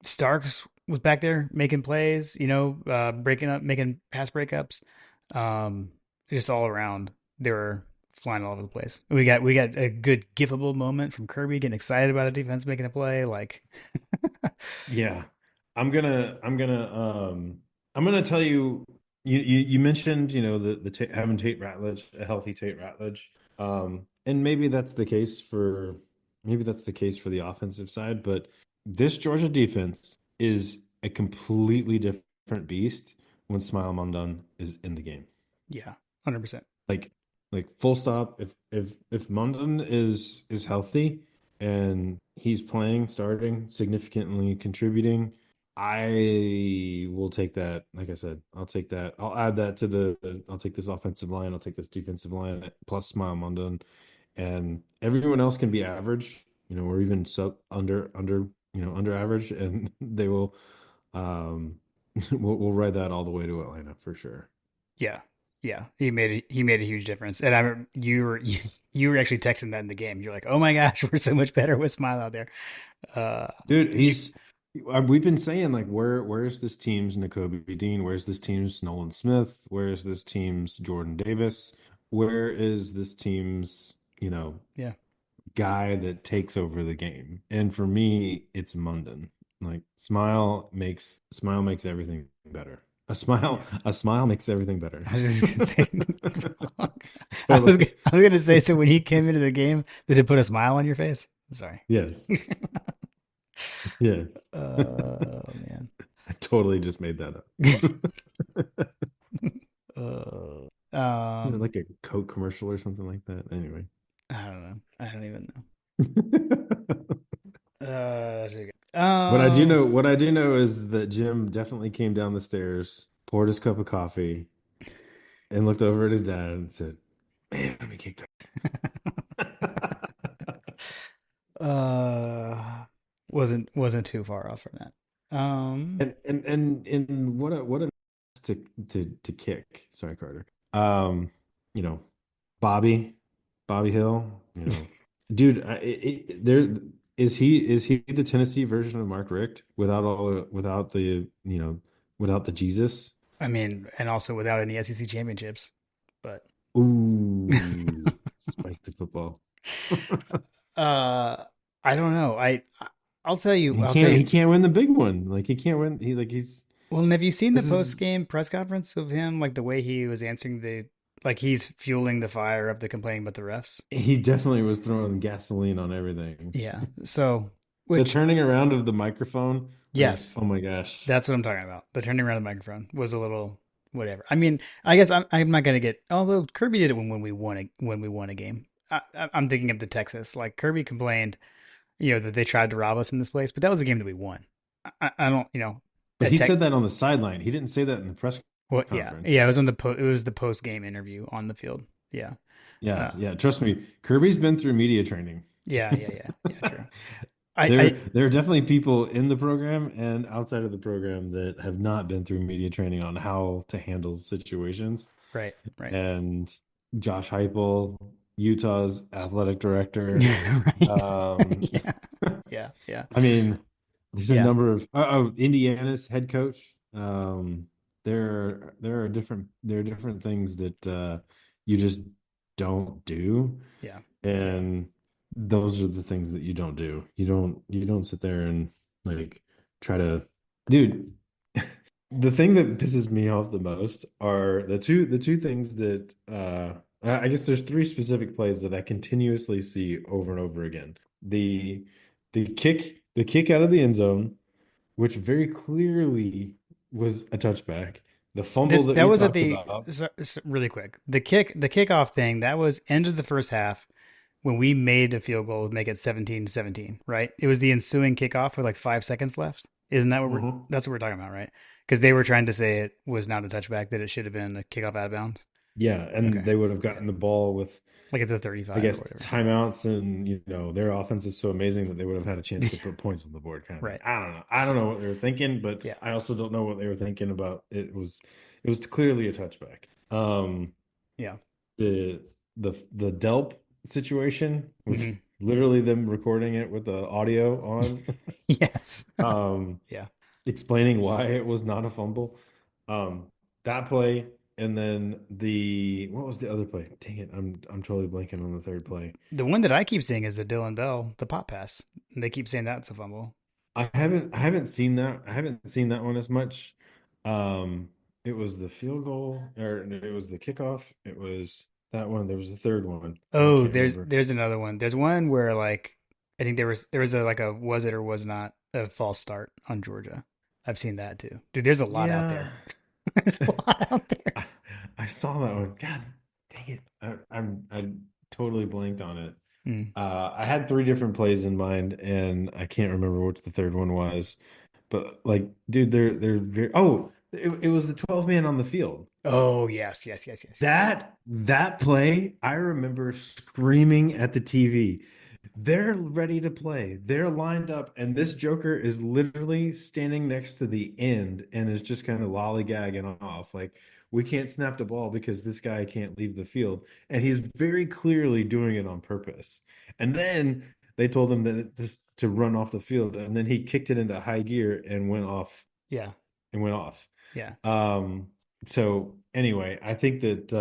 Starks was back there making plays, breaking up, making pass breakups. Um, just all around, they were flying all over the place. We got a good gifable moment from Kirby getting excited about a defense making a play. Like, yeah, I'm gonna tell you. You mentioned the having Tate Ratledge, a healthy Tate Ratledge, and maybe that's the case for the offensive side, but this Georgia defense is a completely different beast when Smile Mondon is in the game. yeah, 100%. Like full stop. If Mondon is healthy and he's playing, starting, significantly contributing, I will take that. Like I said, I'll take that. I'll add that to I'll take this offensive line. I'll take this defensive line plus Smile Mondon, and everyone else can be average, or even sub under average, and they will. Um, we'll ride that all the way to Atlanta for sure. Yeah, yeah, he made a huge difference. And I remember you were actually texting that in the game. You're like, oh my gosh, we're so much better with Smile out there. Uh, Dude, you we've been saying like where's this team's Nakobe Dean? Where's this team's Nolan Smith? Where's this team's Jordan Davis? where is this team's, Yeah. guy that takes over the game? And for me, it's Munden. Like smile makes everything better. Yeah. A smile makes everything better. I was just gonna say, Totally. I was gonna say. So when he came into the game, did it put a smile on your face? Sorry. Yes. Yes. Oh man. I totally just made that up. Uh, Like a Coke commercial or something like that. Anyway. I don't know. I don't even know. Okay. What I do know is that Jim definitely came down the stairs, poured his cup of coffee, and looked over at his dad and said, "Man, let me kick that." uh, wasn't too far off from that. And what a to kick. Sorry, Carter. Um, you know, Bobby, Bobby Hill. Dude, there is he the Tennessee version of Mark Richt without the without the Jesus? I mean, and also without any SEC championships, but Ooh, spike the football. uh, I don't know. I'll tell you. He I'll tell can't you. he can't win the big one. Like he can't win. He's Well, and have you seen the this post is game press conference of him? Like the way he was answering like he's fueling the fire of the complaining about the refs. he definitely was throwing gasoline on everything. Yeah. So, The which turning around of the microphone, like, yes, oh my gosh. that's what I'm talking about. The turning around the microphone was a little whatever. I mean, I guess I'm not gonna get. Although Kirby did it when we won a game. I'm thinking of the Texas. Like Kirby complained, that they tried to rob us in this place, but that was a game that we won. I don't, But at he Tech. said that on the sideline. He didn't say that in the press Well, yeah. It conference. was it was the post game interview on the field. Yeah, Yeah, uh, yeah. Trust me, Kirby's been through media training. yeah. True. I, There, I, there are definitely people in the program and outside of the program that have not been through media training on how to handle situations. right. And Josh Heupel, Utah's athletic director. Right. Um, Yeah, yeah. I mean, there's a Yeah, number of Indiana's head coach. Um, there are different things that you just don't do, yeah, and those are the things that you don't do. You don't sit there and like try to, dude. The thing that pisses me off the most are the two things that I guess there's three specific plays that I continuously see over and over again. The the kick out of the end zone, which very clearly was a touchback. The fumble that that we was at talked the about. really quick. The kickoff thing that was end of the first half when we made a field goal to make it 17-17. Right? It was the ensuing kickoff with like 5 seconds left. Isn't that what we're? Mhm. That's what we're talking about, right? Because they were trying to say it was not a touchback; that it should have been a kickoff out of bounds. Yeah, and Okay, they would have gotten the ball with like at the I 35 or guess whatever. timeouts, and their offense is so amazing that they would have had a chance to put points on the board kind of thing. Right. I don't know. I don't know what they were thinking, but Yeah. I also don't know what they were thinking about it was clearly a touchback. Yeah. The the Delp situation was Hmm. literally them recording it with the audio on, Yes. um, Yeah. explaining why it was not a fumble. Um, that play, and then the what was the other play? Dang it, I'm totally blanking on the third play. The one that I keep seeing is the Dylan Bell, the pop pass. They keep saying that's a fumble. I haven't seen that. I haven't seen that one as much. Um, it was the field goal, or no, it was the kickoff. It was that one. There was a third one. I Oh, can't remember. there's another one. There's one where like I think there was a like a was it or was not a false start on Georgia. I've seen that too. Dude, there's a lot out Yeah, there. There's a lot out there. I, I saw that one. God dang it! I totally blanked on it. Mm. I had three different plays in mind, and I can't remember what the third one was. But like, dude, they're very. Oh, it was the 12 man on the field. Oh, yes. That play, I remember screaming at the TV. They're ready to play. They're lined up, and this Joker is literally standing next to the end and is just kind of lollygagging off. Like, we can't snap the ball because this guy can't leave the field. And he's very clearly doing it on purpose. And then they told him that this to run off the field, and then he kicked it into high gear and Yeah. went off. Yeah. Um, so anyway, I think that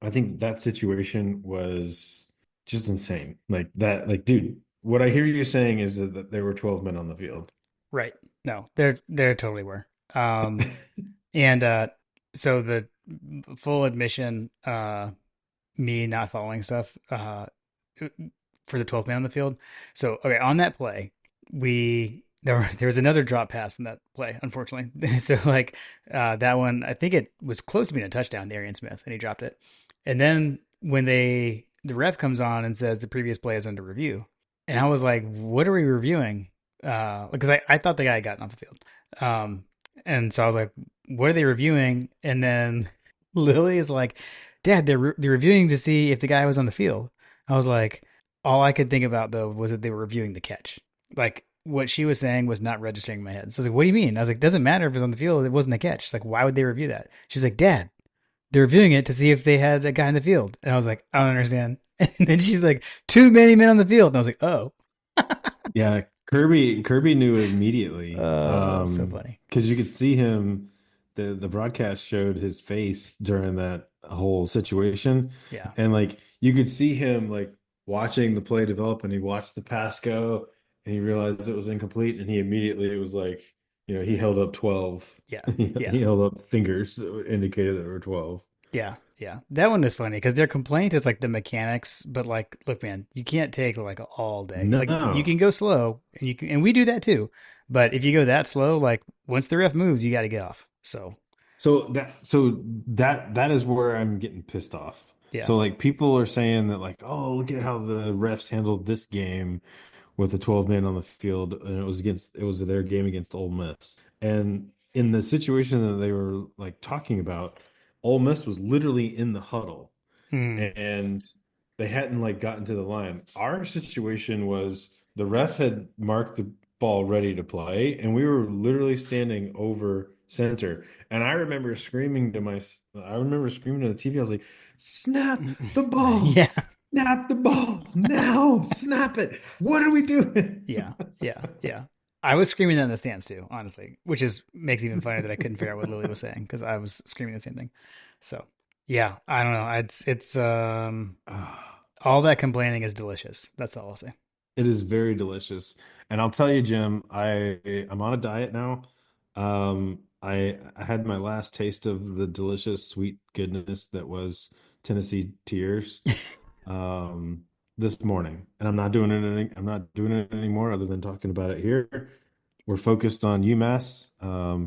I think that situation was just insane. Like that, like, dude, what I hear you saying is that there were 12 men on the field. Right. No, there totally were. And so the full admission, me not following stuff, for the 12th man on the field. So okay, on that play, there was another drop pass in that play, unfortunately. So like that one, I think it was close to being a touchdown to Arian Smith, and he dropped it. And then when the ref comes on and says the previous play is under review, and I was like, what are we reviewing? Because I thought the guy had gotten off the field. Um, and so I was like, what are they reviewing? And then Lily is like, Dad, they're reviewing to see if the guy was on the field. I was like, all I could think about though was that they were reviewing the catch. Like what she was saying was not registering in my head. So I was like, what do you mean? I was like, doesn't matter if it was on the field, it wasn't a catch. Like, why would they review that? She's like, Dad, they're reviewing it to see if they had a guy in the field. And I was like, I don't understand. And then she's like, too many men on the field. And I was like, oh. Yeah, Kirby knew immediately. So funny. Because you could see him, the broadcast showed his face during that whole situation. Yeah. And like you could see him like watching the play develop and he watched the pass go and he realized it was incomplete and he immediately was like, he held up 12. Yeah. He Yeah. he held up fingers that indicated there were 12. Yeah, yeah. That one is funny because their complaint is like the mechanics, but like, look, man, you can't take like all day. Like you No. can go slow and you can, and we do that too. But if you go that slow, like once the ref moves, you got to get off. So So that is where I'm getting pissed off. yeah. So like people are saying that like, oh, look at how the refs handled this game with the 12 men on the field, and it was their game against Ole Miss. And in the situation that they were like talking about, Ole Miss was literally in the huddle Hmm. and they hadn't like gotten to the line. Our situation was the ref had marked the ball ready to play, and we were literally standing over center. And I remember screaming to the TV. I was like, "Snap the ball! Yeah. Snap the ball now! Snap it! What are we doing?" Yeah. Yeah. Yeah. I was screaming that in the stands too, honestly, which is makes it even funnier that I couldn't figure out what Lily was saying because I was screaming the same thing. So yeah, I don't know. It's Ah, all that complaining is delicious. That's all I'll say. it is very delicious. And I'll tell you, Jim, I'm on a diet now. I had my last taste of the delicious sweet goodness that was Tennessee Tears this morning, and I'm not doing it anymore other than talking about it here. We're focused on UMass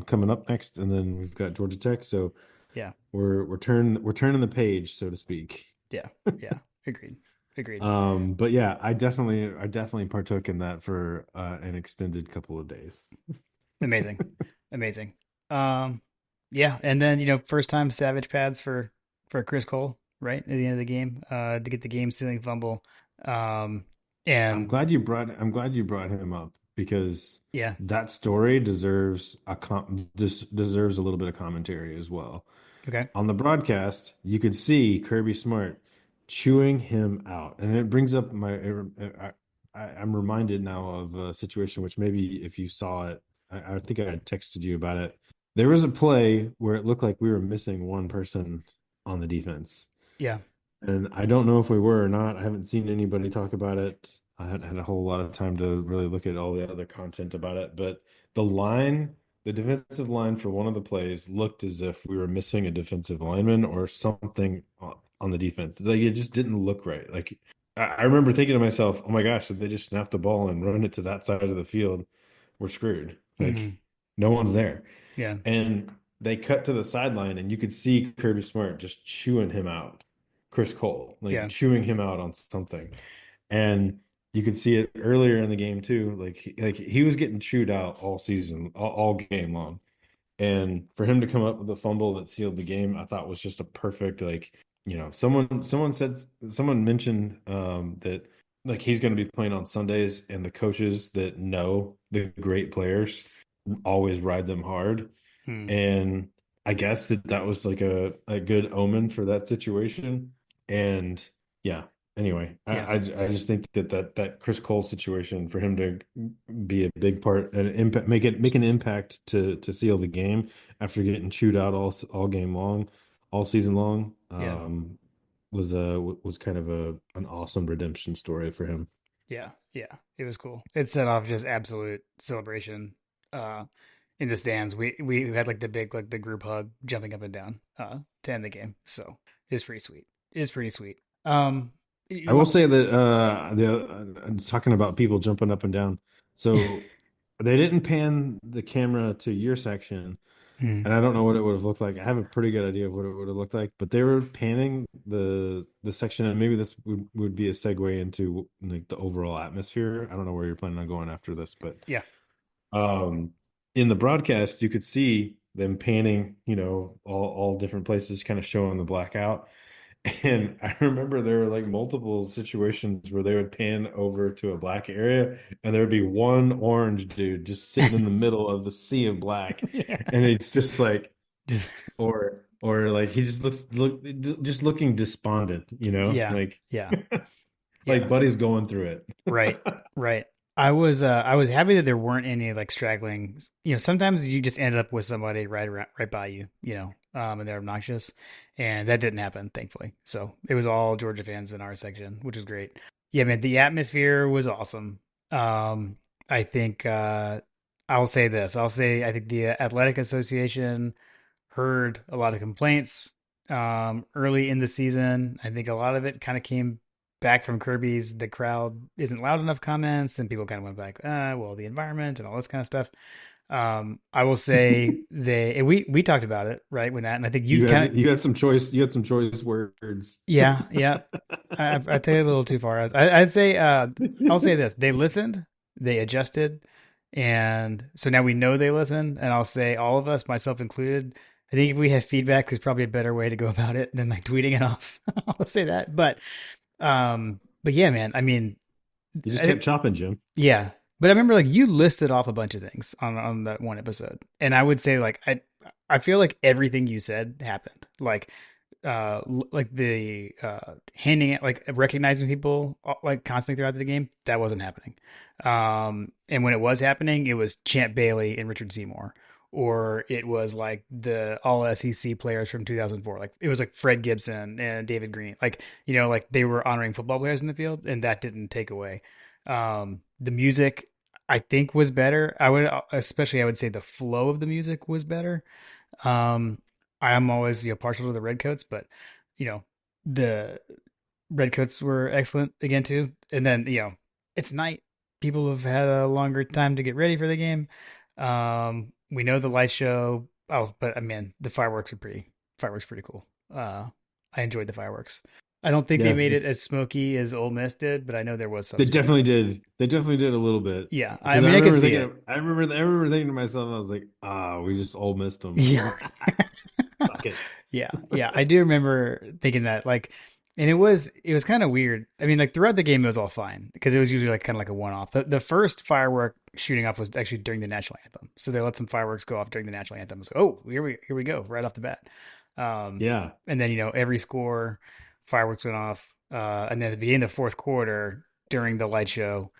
coming up next, and then we've got Georgia Tech. So Yeah. we're turning the page, so to speak. Yeah. Yeah. Agreed. Agreed. But yeah, I definitely partook in that for an extended couple of days. Amazing. Amazing. Um, yeah. And then, first time Savage pads for Chris Cole, right? At the end of the game, to get the game sealing fumble. Um, I'm and glad you brought I'm glad you brought him up because yeah. that story deserves a little bit of commentary as well. Okay. On the broadcast, you could see Kirby Smart chewing him out, and it brings up I'm reminded now of a situation which maybe if you saw it, I think I had texted you about it. There was a play where it looked like we were missing one person on the defense, Yeah. and I don't know if we were or not. I haven't seen anybody talk about it. I hadn't had a whole lot of time to really look at all the other content about it, but the line, the defensive line for one of the plays looked as if we were missing a defensive lineman or something on the defense. Like it just didn't look right. Like I remember thinking to myself, "Oh my gosh, if they just snap the ball and run it to that side of the field, we're screwed. Like Hmm. no one's there." Yeah. And they cut to the sideline, and you could see Kirby Smart just chewing him out, Chris Cole, like Yeah. chewing him out on something. And you could see it earlier in the game too. Like he was getting chewed out all season, all game long. And for him to come up with a fumble that sealed the game, I thought was just a perfect someone mentioned that like he's going to be playing on Sundays, and the coaches that know the great players always ride them hard. Hmm. And I guess that was like a good omen for that situation. And yeah, anyway, I Yeah. I, I just think that Chris Cole situation for him to be a big part and impact make an impact to seal the game after getting chewed out all game long, all season long. Yeah. was kind of a an awesome redemption story for him. Yeah, yeah, it was cool. It set off just absolute celebration uh in the stands. We had like the big like the group hug, jumping up and down to end the game. So it was pretty sweet. It was pretty sweet. I You will want? say that talking about people jumping up and down. So they didn't pan the camera to your section, Mm, and I don't know what it would have looked like. I have a pretty good idea of what it would have looked like, but they were panning the section, and maybe this would be a segue into like the overall atmosphere. I don't know where you're planning on going after this, but yeah. um, in the broadcast, you could see them panning, all different places, kind of showing the blackout. And I remember there were like multiple situations where they would pan over to a black area and there would be one orange dude just sitting in the middle of the sea of black. Yeah. And it's just like, Just or like he just just looking despondent, yeah. Yeah. like Yeah. Buddy's going through Right. it. Right. I was happy that there weren't any like straggling. Sometimes you just end up with somebody right by you, and they're obnoxious, and that didn't happen, thankfully. So it was all Georgia fans in our section, which was great. Yeah, man, the atmosphere was awesome. Um, I think I'll say this. I'll say I think the Athletic Association heard a lot of complaints early in the season. I think a lot of it kind of came back from Kirby's "the crowd isn't loud enough" comments. Then people kind of went back, well, the environment and all this kind of stuff. I will say we talked about it right when that, and I think you kind of You had some choice words. yeah. I take it a little too far. I'd say I'll say this: they listened, they adjusted, and so now we know they listen. And I'll say all of us, myself included. I think if we have feedback, there's probably a better way to go about it than like tweeting it off. I'll say that, but yeah, man. I mean, You just I, kept chopping, Jim. yeah, but I remember like you listed off a bunch of things on that one episode, and I would say like I feel like everything you said happened. Like the handing it, like recognizing people like constantly throughout the game, that wasn't happening. And when it was happening, it was Champ Bailey and Richard Seymour, or it was like the all SEC players from 2004. Like it was like Fred Gibson and David Green. Like like they were honoring football players in the field, and that didn't take away. The music I think was better. I would say the flow of the music was better. Um, I am always partial to the Redcoats, but you know the Redcoats were excellent again too. And then it's night. People have had a longer time to get ready for the game. We know the light show. Oh, but I mean the fireworks pretty cool. I enjoyed the fireworks. I don't think they Yeah, made it as it's smoky as Ole Miss did, but I know there was some they smoke. definitely did. They definitely did a little bit. Yeah, I Because mean I can see it. I remember thinking to myself, I was like, ah, we just all missed them. Yeah. Fuck it. Yeah, yeah, I do remember thinking that, like, and it was kind of weird. I mean, like throughout the game, it was all fine because it was usually like kind of like a one off. The first firework shooting off was actually during the national anthem, so they let some fireworks go off during the national anthem. So, oh, here we go right off the bat. Um, Yeah. and then every score, fireworks went off, and then at the beginning of the fourth quarter during the light show,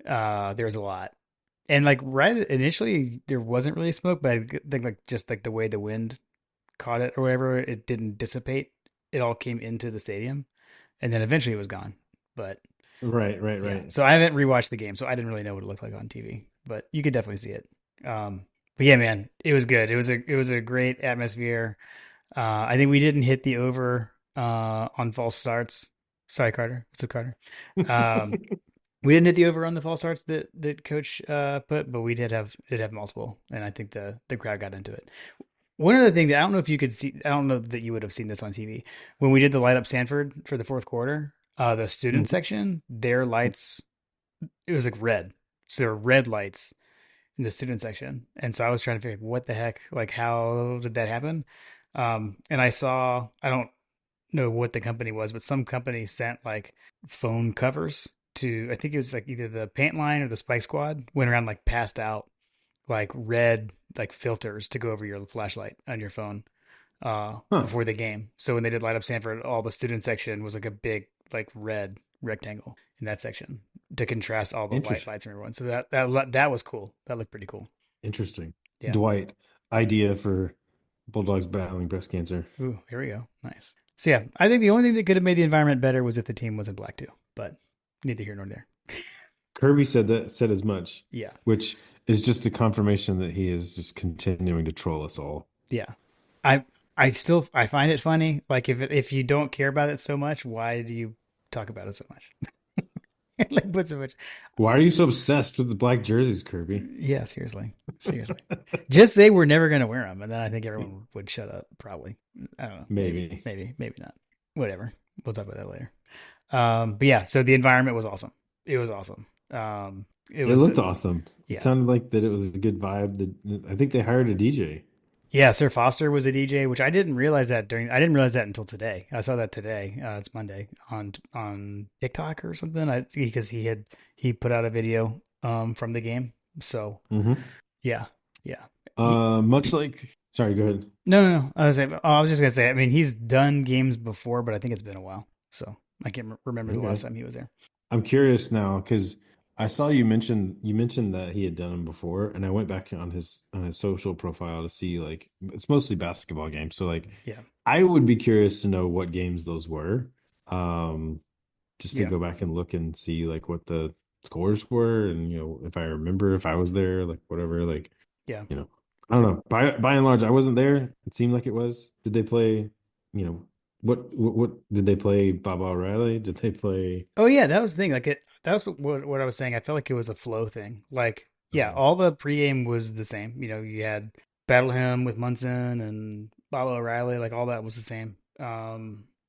there was a lot. And like right initially, there wasn't really smoke, but I think like just like the way the wind caught it or whatever, it didn't dissipate. It all came into the stadium, and then eventually it was gone. But Right, right, yeah, right. so I haven't rewatched the game, so I didn't really know what it looked like on TV. But you could definitely see it. But yeah, man, it was good. It was a great atmosphere. I think we didn't hit the over on false starts. Sorry, Carter. What's up, Carter? Um, we didn't hit the over on the false starts that Coach put, but we did have multiple, and I think the crowd got into it. One other thing that I don't know if you could see, I don't know that you would have seen this on TV. When we did the light up Sanford for the fourth quarter, the student Mhm. section, their lights, it was like red. So there were red lights in the student section. And so I was trying to figure out what the heck, like how did that happen? And I don't know what the company was, but some company sent like phone covers to, I think it was like either the Paint Line or the Spike Squad, went around like passed out like red like filters to go over your flashlight on your phone Huh. before the game. So when they did light up Sanford, all the student section was like a big like red rectangle in that section to contrast all the white Interesting. lights from everyone. So that was cool. That looked pretty cool. Interesting. Yeah. Dwight, idea for Bulldogs battling breast cancer. Ooh, here we go. Nice. So yeah, I think the only thing that could have made the environment better was if the team wasn't black too. But neither here nor there. Kirby said as much, Yeah, which is just a confirmation that he is just continuing to troll us all. yeah. I I find it funny. Like if you don't care about it so much, why do you talk about it so much? Like put so much. Why are you so obsessed with the black jerseys, Kirby? Yeah, seriously, seriously. Just say we're never gonna wear them, and then I think everyone would shut up. Probably. I don't know. Maybe, Maybe. maybe not. Whatever. We'll talk about that later. But yeah, so the environment was awesome. It was awesome. It It was looked awesome. It yeah, sounded like that it was a good vibe. I think they hired a DJ. yeah. Sir Foster was a DJ, which I didn't realize that during. I didn't realize that until today. I saw that today. It's Monday on TikTok or something. Because he put out a video from the game. So Hmm. yeah, yeah. He, Much like, sorry, go ahead. no. I was just gonna say. I mean, he's done games before, but I think it's been a while. So I can't remember the Okay. last time he was there. I'm curious now because I saw you mentioned that he had done them before, and I went back on his social profile to see like it's mostly basketball games. So like Yeah, I would be curious to know what games those were. Um, just to yeah, go back and look and see like what the scores were and if I remember if I was there, like whatever, like yeah. you know. I don't know. By and large, I wasn't there. It seemed like it was. Did they play, what did they play Baba O'Reilly? Did they play Oh yeah, that was the thing. Like that was what I was saying. I felt like it was a flow thing. Like yeah, okay. all the pregame was the same. You know, you had Battle Hymn with Munson and Baba O'Reilly. Like all that was the same.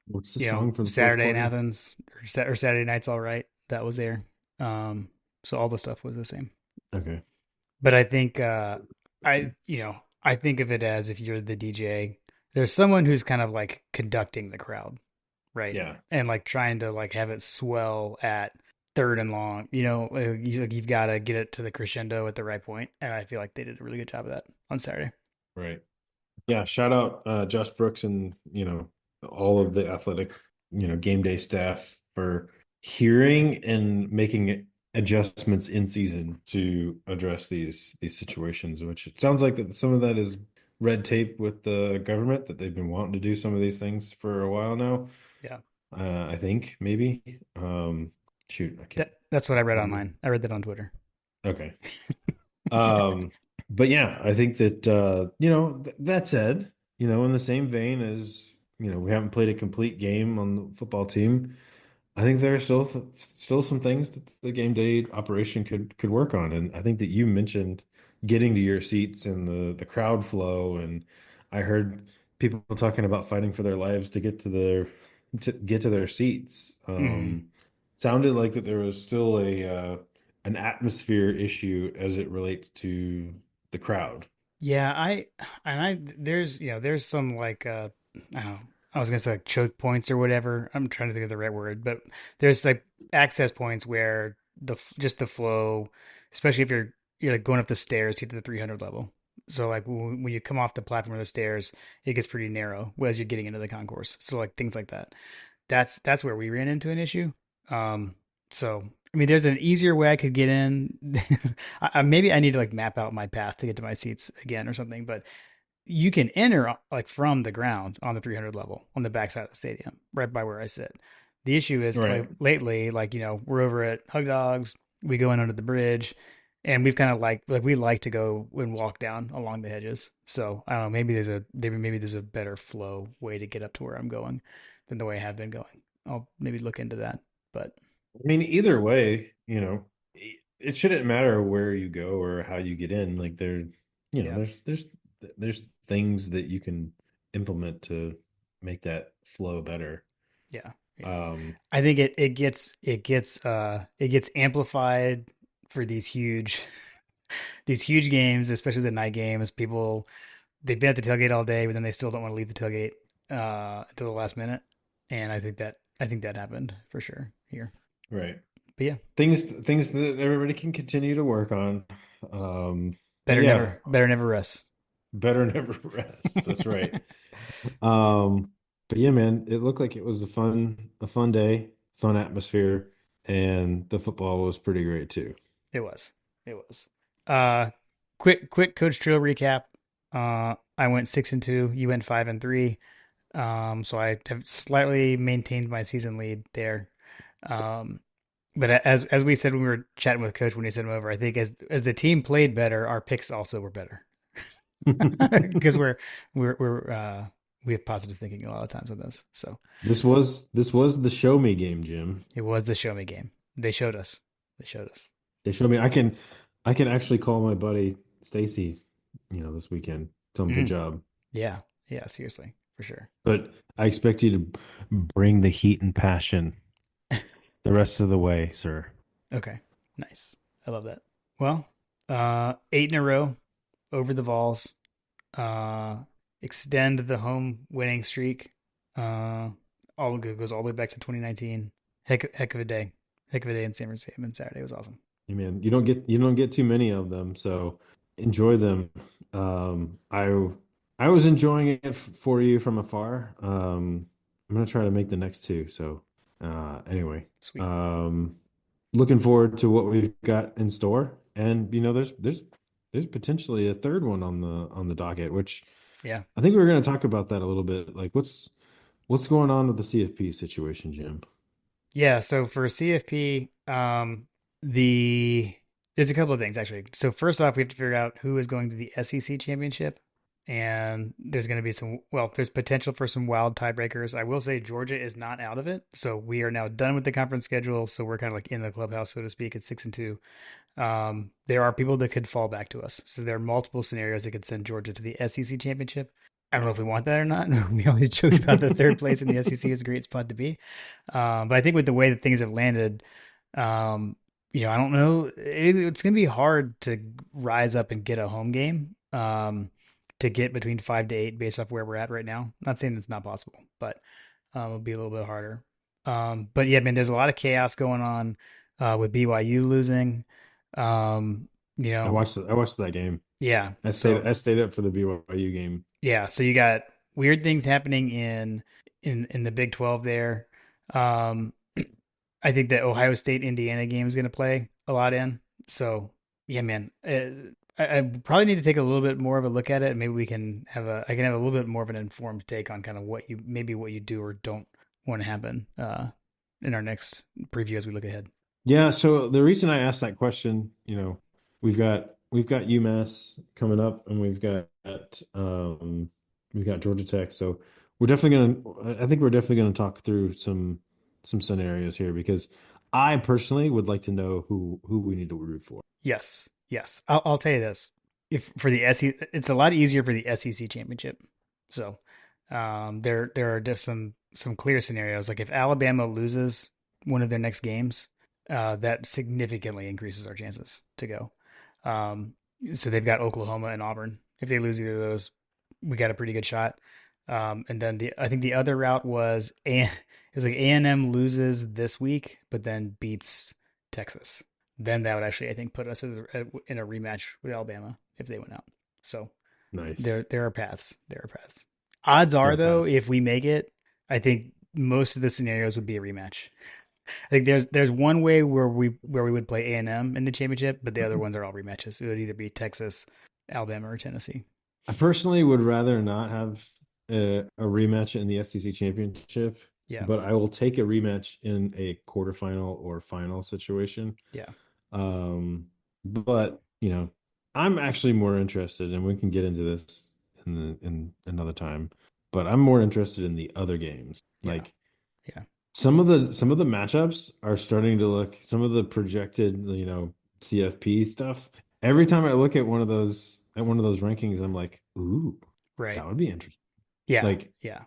What's the You know, song for the fourth Saturday in quarter? Athens or Saturday Night's All Right. That was there. Um, so all the stuff was the same. Okay. But I think I think of it as if you're the DJ, there's someone who's kind of like conducting the crowd, right? Yeah. And like trying to like have it swell at third and long. You know, you've got to get it to the crescendo at the right point, and I feel like they did a really good job of that on Saturday. Right. Yeah. Shout out Josh Brooks and all of the athletic game day staff for hearing and making adjustments in season to address these situations, which it sounds like that some of that is red tape with the government that they've been wanting to do some of these things for a while now. Yeah, I think maybe. Shoot, I can't that's what I read remember. online. I read that on Twitter. Okay. Um, but yeah, I think that that said, in the same vein as, we haven't played a complete game on the football team. I think there are still some things that the game day operation could work on. And I think that you mentioned getting to your seats and the crowd flow, and I heard people talking about fighting for their lives to get to their seats. Hmm. Sounded like that there was still a an atmosphere issue as it relates to the crowd. Yeah, I there's there's some like I don't know, I was gonna say like choke points or whatever. I'm trying to think of the right word, but there's like access points where just the flow, especially if you're like going up the stairs to get to the 300 level. So like when you come off the platform or the stairs, it gets pretty narrow as you're getting into the concourse. So like things like that. That's where we ran into an issue. Um, so I mean, there's an easier way I could get in. Maybe I need to like map out my path to get to my seats again or something. But you can enter like from the ground on the 300 level on the backside of the stadium, right by where I sit. The issue is like Right. lately, like we're over at Hug Dogs. We go in under the bridge, and we've kind of like we like to go and walk down along the hedges. So I don't know. Maybe there's a better flow way to get up to where I'm going than the way I have been going. I'll maybe look into that. But I mean, either way, it shouldn't matter where you go or how you get in. Like yeah, there's things that you can implement to make that flow better. yeah, yeah. Um, I think it gets amplified for these huge these huge games, especially the night games. People they've been at the tailgate all day, but then they still don't want to leave the tailgate until the last minute. And I think that happened for sure here. right. But yeah, Things that everybody can continue to work on. But yeah, better never rest. better never rest. That's right. Um, but yeah, man, it looked like it was a fun day, fun atmosphere, and the football was pretty great too. It was. It was. Uh quick Coach Trill recap. I went 6-2, you went 5-3. So I have slightly maintained my season lead there. Um, but as we said when we were chatting with Coach when he sent him over, I think as the team played better, our picks also were better because we have positive thinking a lot of times on this. So This was the show me game, Jim. it was the show me game. They showed us. They showed us. They showed me I can actually call my buddy Stacy, this weekend. Tell him good Mm, job. yeah, yeah, seriously, for sure. But I expect you to bring the heat and passion the rest of the way, sir. Okay, nice. I love that. Well, 8 in a row over the Vols. Uh, extend the home winning streak. Uh, all goes all the way back to 2019. Heck of a day. Heck of a day in San Francisco. And Saturday was awesome. Hey, man, you don't get too many of them, so enjoy them. I was enjoying it for you from afar. I'm gonna try to make the next two. So anyway, Sweet. um, looking forward to what we've got in store, and there's potentially a third one on the docket, which Yeah. I think we are gonna talk about that a little bit. Like what's going on with the CFP situation, Jim? Yeah. So for CFP, the there's a couple of things actually. So first off, we have to figure out who is going to the SEC championship, and there's going to be there's potential for some wild tiebreakers. I will say Georgia is not out of it, so we are now done with the conference schedule. So we're kind of like in the clubhouse, so to speak, at 6-2. There are people that could fall back to us, so there are multiple scenarios that could send Georgia to the SEC championship. I don't know if we want that or not. We always joke about the third place in the SEC is a great spot to be. But I think with the way that things have landed, um, I don't know. It's going to be hard to rise up and get a home game, to get between 5 to 8 based off where we're at right now. Not saying it's not possible, but it'll be a little bit harder. But yeah, man, there's a lot of chaos going on with BYU losing. Um, you I know, watched I watched that game. yeah. I stayed So I stayed up for the BYU game. yeah, so you got weird things happening in the Big 12 there. Um, I think the Ohio State Indiana game is going to play a lot in. So yeah, man, I probably need to take a little bit more of a look at it. Maybe I can have a little bit more of an informed take on kind of what you do or don't want to happen in our next preview as we look ahead. Yeah, so the reason I asked that question, we've got UMass coming up, and we've got Georgia Tech. So I think we're definitely gonna talk through some scenarios here because I personally would like to know who we need to root for. Yes, yes. I'll tell you this: if for the SEC, it's a lot easier for the SEC championship. So, there are just some clear scenarios. Like if Alabama loses one of their next games, that significantly increases our chances to go. Um, so they've got Oklahoma and Auburn. If they lose either of those, we got a pretty good shot. And then I think the other route was it was like A&M loses this week, but then beats Texas. Then that would actually, I think, put us in a rematch with Alabama if they went out. So Nice. there are paths. There are paths. Odds are Their though, paths. if we make it, I think most of the scenarios would be a rematch. I think there's one way where we would play A&M in the championship, but the other ones are all rematches. It would either be Texas, Alabama, or Tennessee. I personally would rather not have a rematch in the SEC championship, Yeah, but I will take a rematch in a quarterfinal or final situation. yeah, But I'm actually more interested, and we can get into this in another time. But I'm more interested in the other games. yeah, Like yeah. some of the matchups are starting to look some of the projected, CFP stuff. Every time I look at one of those rankings, I'm like, ooh, Right. that would be interesting. Yeah, Like yeah.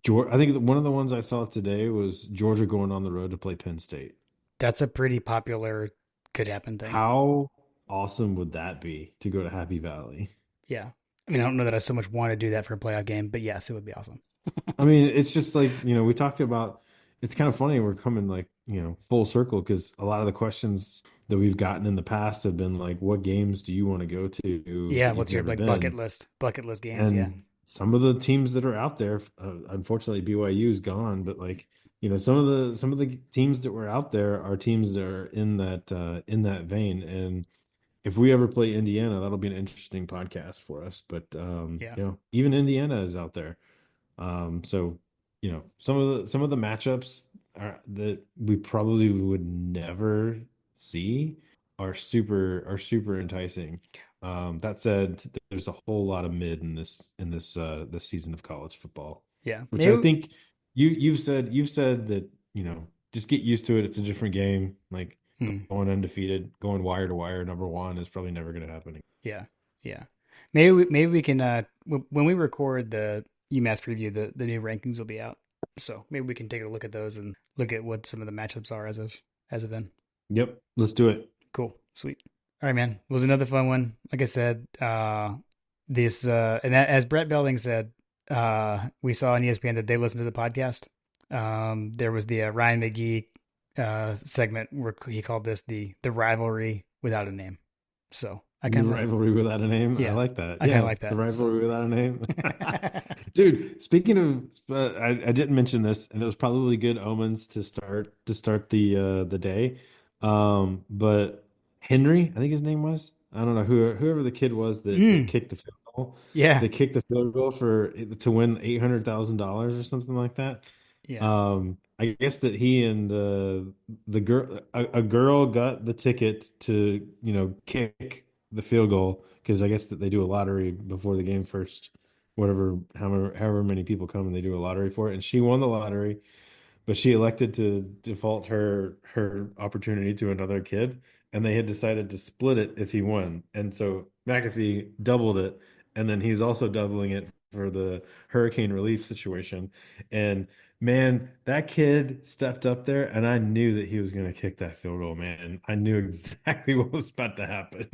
Georgia, I think one of the ones I saw today was Georgia going on the road to play Penn State. That's a pretty popular could happen thing. How awesome would that be to go to Happy Valley? Yeah. I mean, I don't know that I so much want to do that for a playoff game, but yes, it would be awesome. I mean, it's just like, we talked about, it's kind of funny we're coming like, full circle because a lot of the questions that we've gotten in the past have been like, what games do you want to go to Yeah, that you've what's your never like been? bucket list games? Yeah. And some of the teams that are out there, unfortunately, BYU is gone, but like, some of the teams that were out there are teams that are in that vein. And if we ever play Indiana, that'll be an interesting podcast for us. But Yeah. even Indiana is out there. So some of the matchups that we probably would never see are super enticing. That said, there's a whole lot of mid in this season of college football, Yeah. which I Maybe. think you've said that just get used to it. It's a different game. Like Hmm. going undefeated, going wire to wire, number one is probably never going to happen. Yeah. Yeah. Maybe we can when we record the UMass preview, the new rankings will be out. So maybe we can take a look at those and look at what some of the matchups are as of then. Yep, let's do it. Cool. Sweet. All right, man. It was another fun one. Like I said, as Brett Belding said, we saw on ESPN that they listened to the podcast. There was the Ryan McGee segment where he called this the rivalry without a name. So I The kind of like, rivalry without a name. I yeah, like that. I kind of Yeah, like the that. So, rivalry without a name. Dude, speaking of, I didn't mention this, and it was probably good omens to start the day. But Henry, I think his name was. I don't know whoever the kid was that mm, kicked the field goal. yeah, They kicked the field goal to win $800,000 or something like that. yeah, I guess that he and the girl, a girl got the ticket to, kick the field goal because I guess that they do a lottery before the game first, however many people come and they do a lottery for it. And she won the lottery, but she elected to default her opportunity to another kid, and they had decided to split it if he won. And so McAfee doubled it, and then he's also doubling it for the hurricane relief situation. And man, that kid stepped up there, and I knew that he was going to kick that field goal, man. I knew exactly what was about to happen.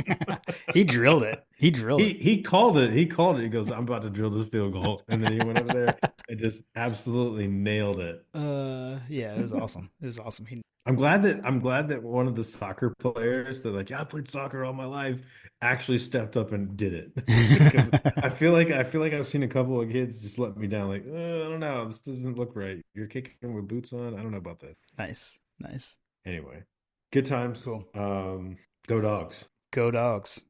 he drilled it. He drilled He called it. He called it. He goes, "I'm about to drill this field goal," and then he went over there and just absolutely nailed it. it. Yeah, it was awesome. It was awesome. I'm glad that one of the soccer players that like, yeah, I played soccer all my life actually stepped up and did it. Because I feel like I've seen a couple of kids just let me down, like, I don't know, this doesn't look right. You're kicking with boots on. I don't know about that. Nice, nice, Anyway, good times. cool. Go dogs. Go dogs.